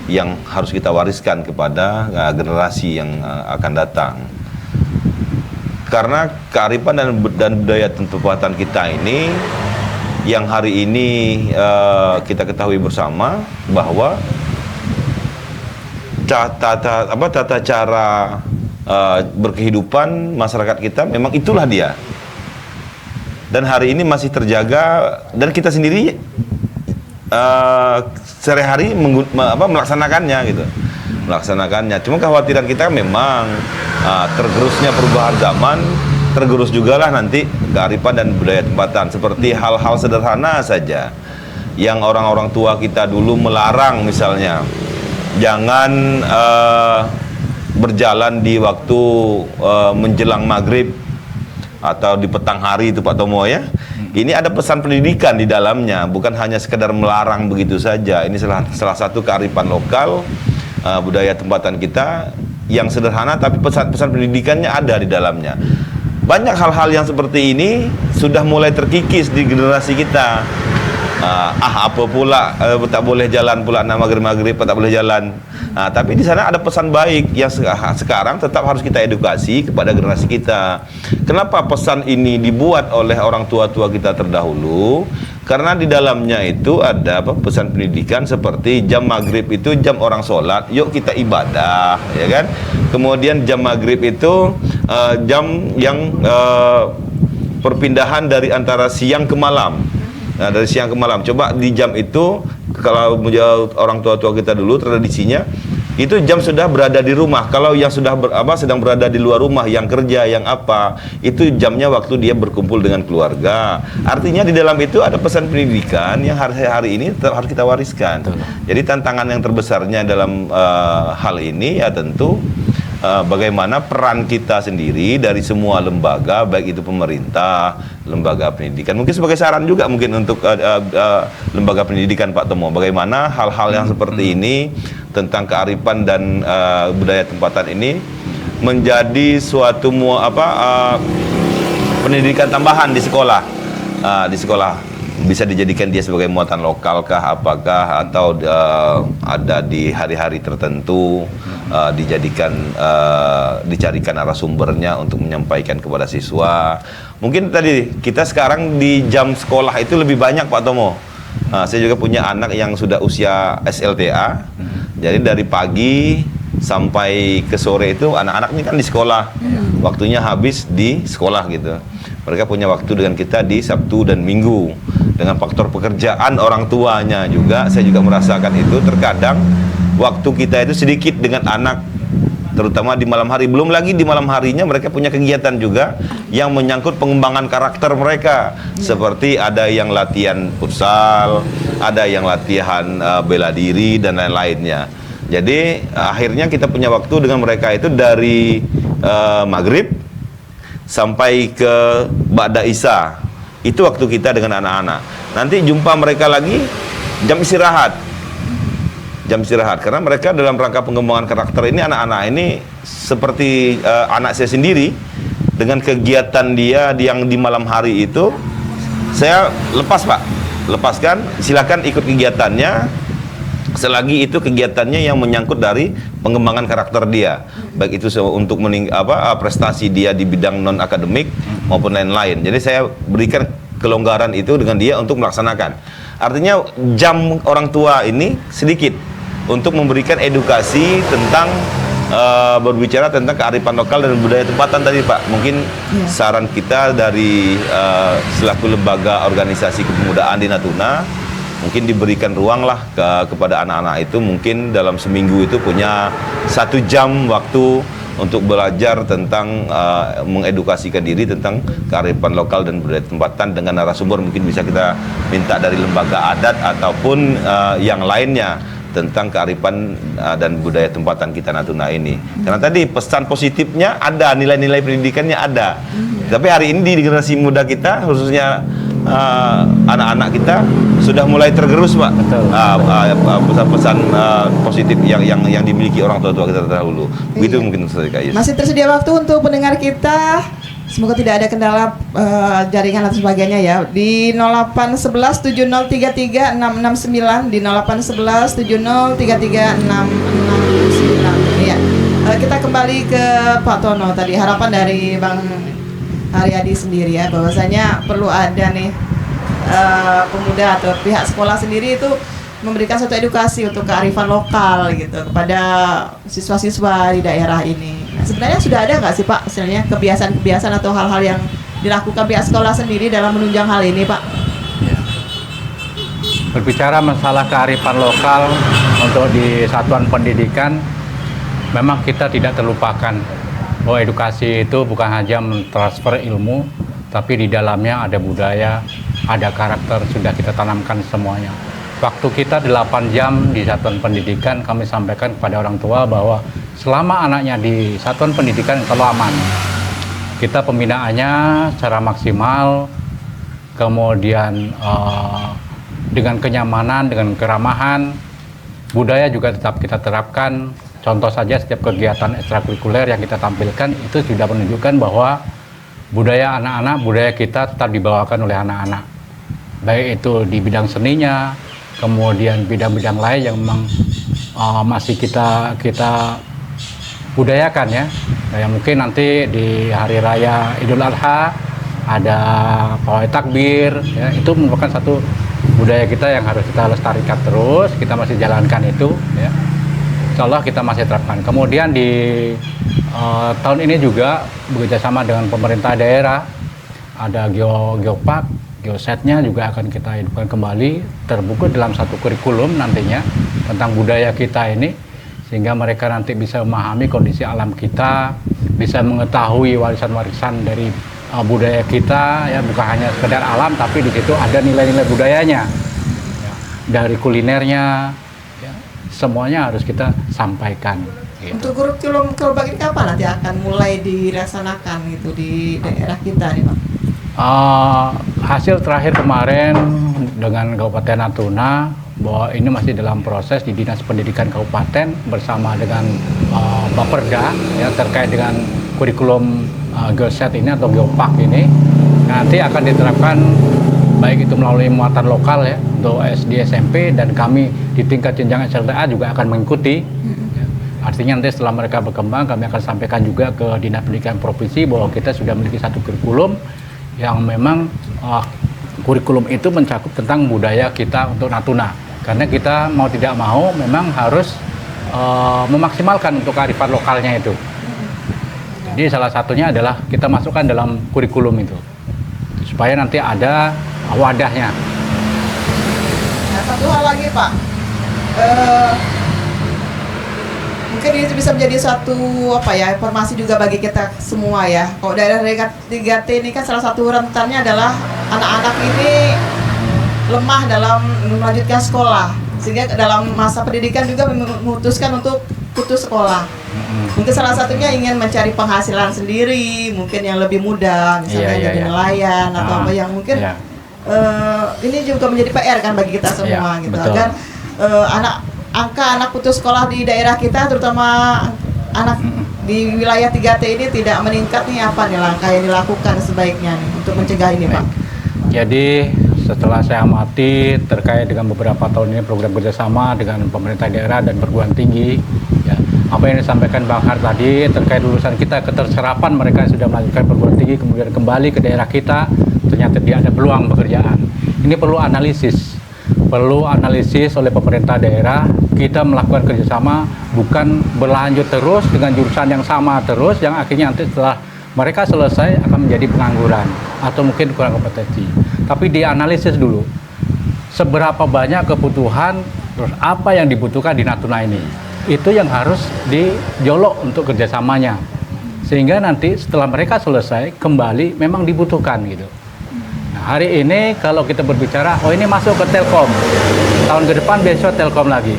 [SPEAKER 4] yang harus kita wariskan kepada generasi yang akan datang. Karena kearifan dan budaya tempatan kita ini yang hari ini kita ketahui bersama bahwa tata cara berkehidupan masyarakat kita memang itulah dia. Dan hari ini masih terjaga dan kita sendiri sehari-hari melaksanakannya gitu. Cuma kekhawatiran kita memang tergerusnya perubahan zaman, tergerus juga lah nanti kearifan dan budaya tempatan. Seperti hal-hal sederhana saja yang orang-orang tua kita dulu melarang, misalnya jangan berjalan di waktu menjelang maghrib atau di petang hari itu Pak Tomo ya. Ini ada pesan pendidikan di dalamnya, bukan hanya sekedar melarang begitu saja. Ini salah satu kearifan lokal budaya tempatan kita yang sederhana tapi pesan-pesan pendidikannya ada di dalamnya. Banyak hal-hal yang seperti ini sudah mulai terkikis di generasi kita. Apa pula tak boleh jalan pula maghrib tak boleh jalan. Tapi di sana ada pesan baik yang sekarang tetap harus kita edukasi kepada generasi kita. Kenapa pesan ini dibuat oleh orang tua-tua kita terdahulu? Karena di dalamnya itu ada pesan pendidikan seperti jam maghrib itu jam orang sholat, yuk kita ibadah, ya kan? Kemudian jam maghrib itu jam yang perpindahan dari antara siang ke malam. Nah, dari siang ke malam. Coba di jam itu, kalau orang tua-tua kita dulu tradisinya itu jam sudah berada di rumah. Kalau yang sudah sedang berada di luar rumah, yang kerja, yang apa, itu jamnya waktu dia berkumpul dengan keluarga. Artinya di dalam itu ada pesan pendidikan yang hari ini harus kita wariskan. Betul. Jadi tantangan yang terbesarnya dalam hal ini ya tentu bagaimana peran kita sendiri dari semua lembaga, baik itu pemerintah, lembaga pendidikan. Mungkin sebagai saran juga mungkin untuk lembaga pendidikan Pak Tomo, bagaimana hal-hal yang seperti ini tentang kearifan dan budaya tempatan ini menjadi suatu pendidikan tambahan di sekolah. Di sekolah bisa dijadikan dia sebagai muatan lokal kah, apakah, atau ada di hari-hari tertentu dicarikan narasumbernya untuk menyampaikan kepada siswa. Mungkin tadi kita sekarang di jam sekolah itu lebih banyak Pak Tomo. Saya juga punya anak yang sudah usia SLTA. Jadi dari pagi sampai ke sore itu anak-anak ini kan di sekolah. Waktunya habis di sekolah gitu. Mereka punya waktu dengan kita di Sabtu dan Minggu. Dengan faktor pekerjaan orang tuanya juga, saya juga merasakan itu. Terkadang waktu kita itu sedikit dengan anak, terutama di malam hari. Belum lagi di malam harinya mereka punya kegiatan juga yang menyangkut pengembangan karakter mereka. Seperti ada yang latihan futsal, ada yang latihan bela diri dan lain-lainnya. Jadi akhirnya kita punya waktu dengan mereka itu dari maghrib sampai ke ba'da isya. Itu waktu kita dengan anak-anak. Nanti jumpa mereka lagi jam istirahat. Jam istirahat, karena mereka dalam rangka pengembangan karakter ini, anak-anak ini seperti anak saya sendiri, dengan kegiatan dia yang di malam hari itu saya lepaskan, silakan ikut kegiatannya selagi itu kegiatannya yang menyangkut dari pengembangan karakter dia, baik itu untuk prestasi dia di bidang non akademik maupun lain-lain. Jadi saya berikan kelonggaran itu dengan dia untuk melaksanakan. Artinya jam orang tua ini sedikit untuk memberikan edukasi tentang berbicara tentang kearifan lokal dan budaya tempatan tadi Pak. Mungkin saran kita dari selaku lembaga organisasi kepemudaan di Natuna, mungkin diberikan ruang lah kepada anak-anak itu, mungkin dalam seminggu itu punya 1 jam waktu untuk belajar tentang mengedukasikan diri tentang kearifan lokal dan budaya tempatan dengan narasumber. Mungkin bisa kita minta dari lembaga adat ataupun yang lainnya tentang kearifan dan budaya tempatan kita Natuna ini. Karena tadi pesan positifnya ada, nilai-nilai pendidikannya ada. Tapi hari ini di generasi muda kita, khususnya anak-anak kita sudah mulai tergerus, Pak.
[SPEAKER 3] Betul.
[SPEAKER 4] Pesan-pesan positif yang dimiliki orang tua kita terdahulu. Begitu
[SPEAKER 2] Iya.
[SPEAKER 4] mungkin Ustaz Kais.
[SPEAKER 2] Masih tersedia waktu untuk pendengar kita. Semoga tidak ada kendala jaringan atau sebagainya ya. Di 0811 7033 669, di 0811 7033 669. Iya. Kita kembali ke Pak Tono tadi, harapan dari Bang Haryadi sendiri ya, bahwasanya perlu ada nih pemuda atau pihak sekolah sendiri itu memberikan suatu edukasi untuk kearifan lokal gitu kepada siswa-siswa di daerah ini. Nah, sebenarnya sudah ada nggak sih Pak, misalnya kebiasaan-kebiasaan atau hal-hal yang dilakukan pihak sekolah sendiri dalam menunjang hal ini, Pak?
[SPEAKER 3] Berbicara masalah kearifan lokal untuk di satuan pendidikan, memang kita tidak terlupakan bahwa edukasi itu bukan hanya mentransfer ilmu, tapi di dalamnya ada budaya, ada karakter, sudah kita tanamkan semuanya. Waktu kita 8 jam di satuan pendidikan, kami sampaikan kepada orang tua bahwa selama anaknya di satuan pendidikan selalu aman. Kita pembinaannya secara maksimal, kemudian dengan kenyamanan, dengan keramahan, budaya juga tetap kita terapkan. Contoh saja setiap kegiatan ekstrakurikuler yang kita tampilkan itu sudah menunjukkan bahwa budaya anak-anak, budaya kita tetap dibawakan oleh anak-anak. Baik itu di bidang seninya, kemudian bidang-bidang lain yang memang masih kita budayakan ya. Nah, yang mungkin nanti di hari raya Idul Adha ada pawai takbir ya, itu merupakan satu budaya kita yang harus kita lestarikan terus, kita masih jalankan itu ya. Insya Allah kita masih terapkan. Kemudian di tahun ini juga bekerjasama dengan pemerintah daerah, ada geopark, geosetnya juga akan kita hidupkan kembali, terbuka dalam satu kurikulum nantinya tentang budaya kita ini, sehingga mereka nanti bisa memahami kondisi alam kita, bisa mengetahui warisan-warisan dari budaya kita ya, bukan hanya sekedar alam, tapi di situ ada nilai-nilai budayanya ya, dari kulinernya ya, semuanya harus kita sampaikan gitu.
[SPEAKER 2] Untuk kurikulum kelompok ini kapan nanti akan mulai dilaksanakan gitu di daerah kita nih Pak?
[SPEAKER 3] Hasil terakhir kemarin dengan Kabupaten Natuna bahwa ini masih dalam proses di Dinas Pendidikan Kabupaten bersama dengan Bapperda ya, terkait dengan kurikulum Geoset ini atau Geopark ini nanti akan diterapkan baik itu melalui muatan lokal ya untuk SD, SMP, dan kami di tingkat jenjang SLTA juga akan mengikuti. Artinya nanti setelah mereka berkembang kami akan sampaikan juga ke Dinas Pendidikan Provinsi bahwa kita sudah memiliki satu kurikulum yang memang kurikulum itu mencakup tentang budaya kita untuk Natuna. Karena kita mau tidak mau memang harus memaksimalkan untuk kearifan lokalnya itu. Jadi salah satunya adalah kita masukkan dalam kurikulum itu supaya nanti ada wadahnya.
[SPEAKER 2] Nah, satu hal lagi Pak, mungkin ini bisa menjadi satu informasi juga bagi kita semua ya. Kalau daerah 3T ini kan salah satu rentannya adalah anak-anak ini lemah dalam melanjutkan sekolah, sehingga dalam masa pendidikan juga memutuskan untuk putus sekolah. Mungkin salah satunya ingin mencari penghasilan sendiri, mungkin yang lebih mudah, misalnya jadi nelayan atau apa yang mungkin ini juga menjadi PR kan bagi kita semua gitu,
[SPEAKER 3] betul.
[SPEAKER 2] agar angka anak putus sekolah di daerah kita, terutama anak di wilayah 3T ini tidak meningkat nih, apa nih langkah yang dilakukan sebaiknya nih untuk mencegah ini Pak?
[SPEAKER 3] Jadi setelah saya amati terkait dengan beberapa tahun ini program kerjasama dengan pemerintah daerah dan perguruan tinggi, ya, apa yang disampaikan Bang Har tadi terkait lulusan kita, keterserapan mereka yang sudah melanjutkan perguruan tinggi kemudian kembali ke daerah kita, ternyata dia ada peluang pekerjaan. Ini perlu analisis oleh pemerintah daerah. Kita melakukan kerjasama, bukan berlanjut terus dengan jurusan yang sama terus, yang akhirnya nanti setelah mereka selesai akan menjadi pengangguran atau mungkin kurang kompetensi. Tapi dianalisis dulu, seberapa banyak kebutuhan, terus apa yang dibutuhkan di Natuna ini. Itu yang harus dijolok untuk kerjasamanya. Sehingga nanti setelah mereka selesai, kembali memang dibutuhkan gitu. Nah, hari ini kalau kita berbicara, oh ini masuk ke Telkom. Tahun ke depan besok Telkom lagi.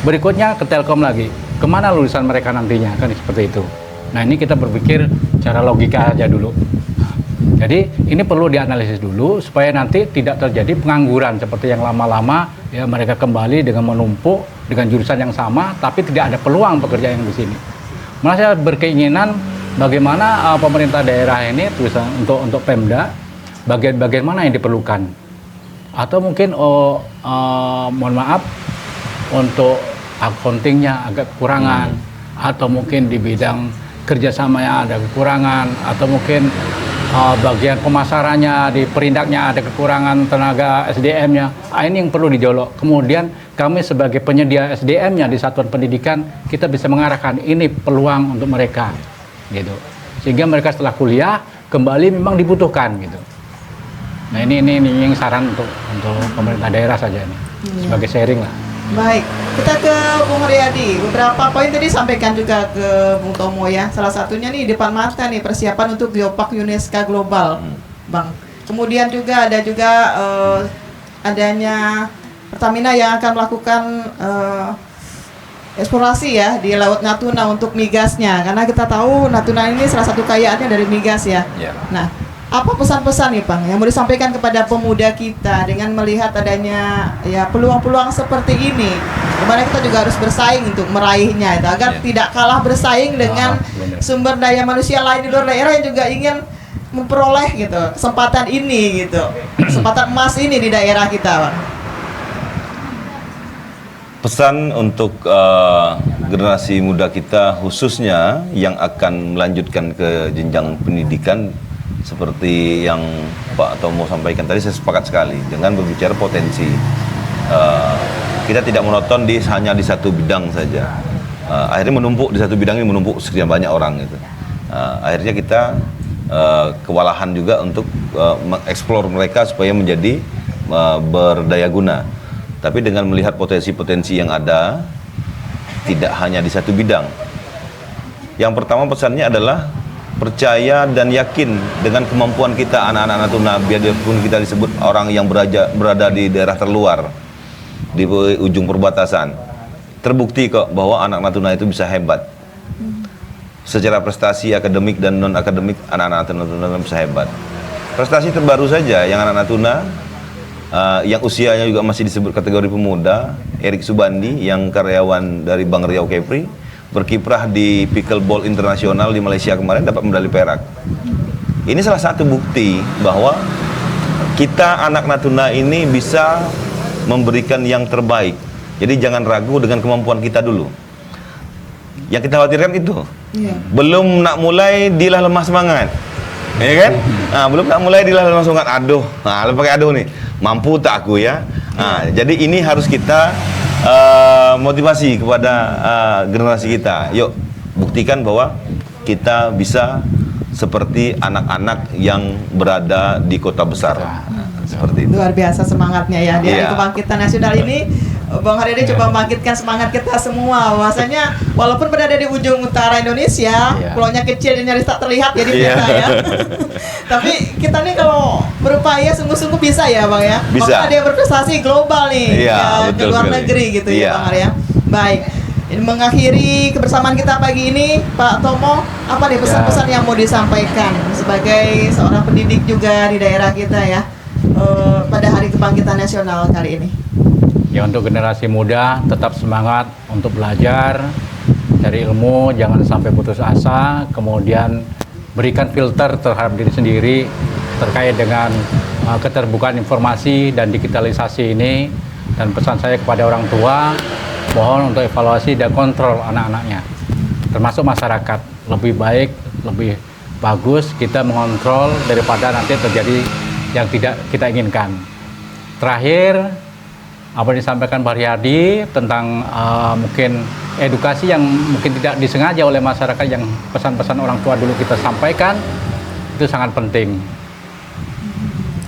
[SPEAKER 3] Berikutnya ke Telkom lagi. Kemana lulusan mereka nantinya, kan seperti itu. Nah ini kita berpikir cara logika aja dulu. Jadi ini perlu dianalisis dulu supaya nanti tidak terjadi pengangguran seperti yang lama-lama ya mereka kembali dengan menumpuk dengan jurusan yang sama tapi tidak ada peluang pekerjaan yang di sini. Malah saya berkeinginan bagaimana pemerintah daerah ini terus untuk Pemda bagian-bagian mana yang diperlukan atau mungkin mohon maaf untuk accountingnya agak kekurangan atau mungkin di bidang kerjasamanya ada kekurangan atau mungkin bagian pemasarannya di perindaknya ada kekurangan tenaga SDM-nya. Ini yang perlu dijolok. Kemudian kami sebagai penyedia SDM-nya di satuan pendidikan kita bisa mengarahkan ini peluang untuk mereka, gitu. Sehingga mereka setelah kuliah kembali memang dibutuhkan, gitu. Nah ini yang saran untuk pemerintah daerah saja ini sebagai sharing lah.
[SPEAKER 2] Baik, kita ke Bung Haryadi. Beberapa poin tadi sampaikan juga ke Bung Tomo ya. Salah satunya nih depan mata nih persiapan untuk Geopark UNESCO Global, Bang. Kemudian juga ada adanya Pertamina yang akan melakukan eksplorasi ya di Laut Natuna untuk migasnya. Karena kita tahu Natuna ini salah satu kayaannya dari migas ya. Nah, apa pesan-pesan nih Bang yang mau disampaikan kepada pemuda kita dengan melihat adanya ya peluang-peluang seperti ini, dimana kita juga harus bersaing untuk meraihnya itu, agar tidak kalah bersaing dengan sumber daya manusia lain di luar daerah yang juga ingin memperoleh gitu kesempatan ini gitu, kesempatan emas ini di daerah kita, Bang.
[SPEAKER 4] Pesan untuk generasi muda kita khususnya yang akan melanjutkan ke jenjang pendidikan seperti yang Pak Tomo sampaikan tadi, saya sepakat sekali dengan berbicara potensi. Kita tidak monoton hanya di satu bidang saja. Akhirnya menumpuk di satu bidang ini, menumpuk sekian banyak orang gitu. Akhirnya kita kewalahan juga untuk mengeksplor mereka supaya menjadi berdaya guna. Tapi dengan melihat potensi-potensi yang ada, tidak hanya di satu bidang. Yang pertama pesannya adalah percaya dan yakin dengan kemampuan kita anak-anak Natuna, biarpun kita disebut orang yang berada di daerah terluar, di ujung perbatasan. Terbukti kok bahwa anak Natuna itu bisa hebat. Secara prestasi akademik dan non-akademik, anak-anak Natuna bisa hebat. Prestasi terbaru saja yang anak Natuna, yang usianya juga masih disebut kategori pemuda, Erik Subandi yang karyawan dari Bank Riau Kepri, berkiprah di pickleball internasional di Malaysia kemarin dapat medali perak. Ini salah satu bukti bahwa kita anak Natuna ini bisa memberikan yang terbaik. Jadi jangan ragu dengan kemampuan kita dulu. Yang kita khawatirkan itu. Belum nak mulai dilah lemah semangat. Ya kan? Belum nak mulai dilah lemah semangat. Aduh, pakai aduh nih. Mampu tak aku ya? Jadi ini harus kita motivasi kepada generasi kita. Yuk buktikan bahwa kita bisa seperti anak-anak yang berada di kota besar. Seperti itu.
[SPEAKER 2] Luar biasa semangatnya ya di Hari Kebangkitan Nasional ini. Bang Haryadi coba membangkitkan semangat kita semua. Bahwasanya walaupun berada di ujung utara Indonesia, pulaunya kecil dan nyaris tak terlihat jadi beda ya. Tapi kita nih kalau berupaya sungguh-sungguh bisa ya Bang ya.
[SPEAKER 4] Bisa.
[SPEAKER 2] Maka dia berprestasi global nih ke luar
[SPEAKER 4] sekali.
[SPEAKER 2] negeri gitu ya Bang Arya. Baik. Ini mengakhiri kebersamaan kita pagi ini, Pak Tomo, apa nih pesan-pesan yang mau disampaikan sebagai seorang pendidik juga di daerah kita ya pada Hari Kebangkitan Nasional kali ini?
[SPEAKER 3] Ya, untuk generasi muda tetap semangat untuk belajar, cari ilmu, jangan sampai putus asa, kemudian berikan filter terhadap diri sendiri terkait dengan keterbukaan informasi dan digitalisasi ini. Dan pesan saya kepada orang tua, mohon untuk evaluasi dan kontrol anak-anaknya, termasuk masyarakat. Lebih baik, lebih bagus kita mengontrol daripada nanti terjadi yang tidak kita inginkan. Terakhir, apa yang disampaikan Pak Haryadi tentang mungkin edukasi yang mungkin tidak disengaja oleh masyarakat, yang pesan-pesan orang tua dulu kita sampaikan, itu sangat penting.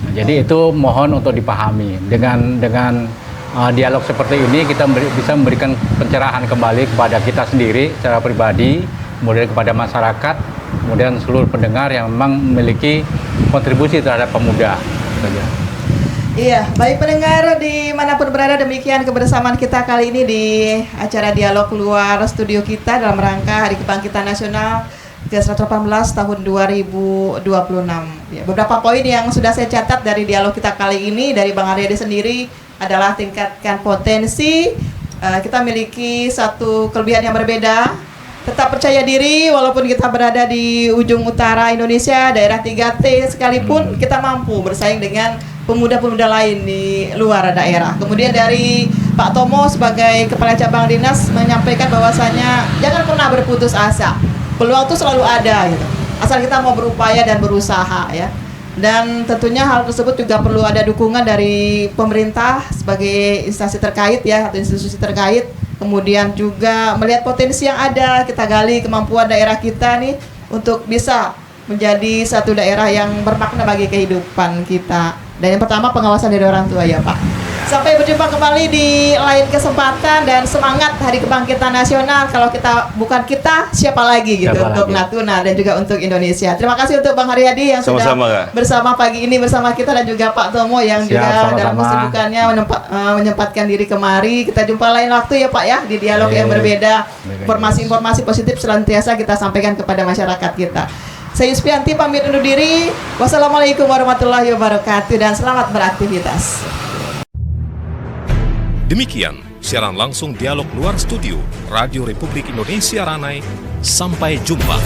[SPEAKER 3] Nah, jadi itu mohon untuk dipahami. Dengan dialog seperti ini kita bisa memberikan pencerahan kembali kepada kita sendiri secara pribadi, kemudian kepada masyarakat, kemudian seluruh pendengar yang memang memiliki kontribusi terhadap pemuda.
[SPEAKER 2] Iya, baik pendengar dimanapun berada, demikian kebersamaan kita kali ini di acara dialog luar studio kita dalam rangka Hari Kebangkitan Nasional ke-118 tahun 2026. Ya, beberapa poin yang sudah saya catat dari dialog kita kali ini dari Bang Haryadi sendiri adalah tingkatkan potensi. Kita miliki satu kelebihan yang berbeda. Tetap percaya diri walaupun kita berada di ujung utara Indonesia, daerah 3T sekalipun kita mampu bersaing dengan pemuda-pemuda lain di luar daerah. Kemudian dari Pak Tomo sebagai Kepala Cabang Dinas menyampaikan bahwasanya jangan pernah berputus asa. Peluang itu selalu ada gitu. Asal kita mau berupaya dan berusaha ya. Dan tentunya hal tersebut juga perlu ada dukungan dari pemerintah sebagai instansi terkait ya, atau institusi terkait. Kemudian juga melihat potensi yang ada, kita gali kemampuan daerah kita nih untuk bisa menjadi satu daerah yang bermakna bagi kehidupan kita. Dan yang pertama pengawasan dari orang tua ya Pak. Sampai berjumpa kembali di lain kesempatan dan semangat Hari Kebangkitan Nasional. Kalau kita bukan kita, siapa lagi gitu untuk Natuna dan juga untuk Indonesia. Terima kasih untuk Bang Haryadi yang sudah bersama pagi ini bersama kita dan juga Pak Tomo yang juga dalam kesibukannya menyempatkan diri kemari. Kita jumpa lain waktu ya Pak ya di dialog yang berbeda. Informasi-informasi positif senantiasa kita sampaikan kepada masyarakat kita. Saya Yuspianti pamit undur diri. Wassalamualaikum warahmatullahi wabarakatuh dan selamat beraktivitas.
[SPEAKER 1] Demikian siaran langsung dialog luar studio Radio Republik Indonesia Ranai. Sampai jumpa.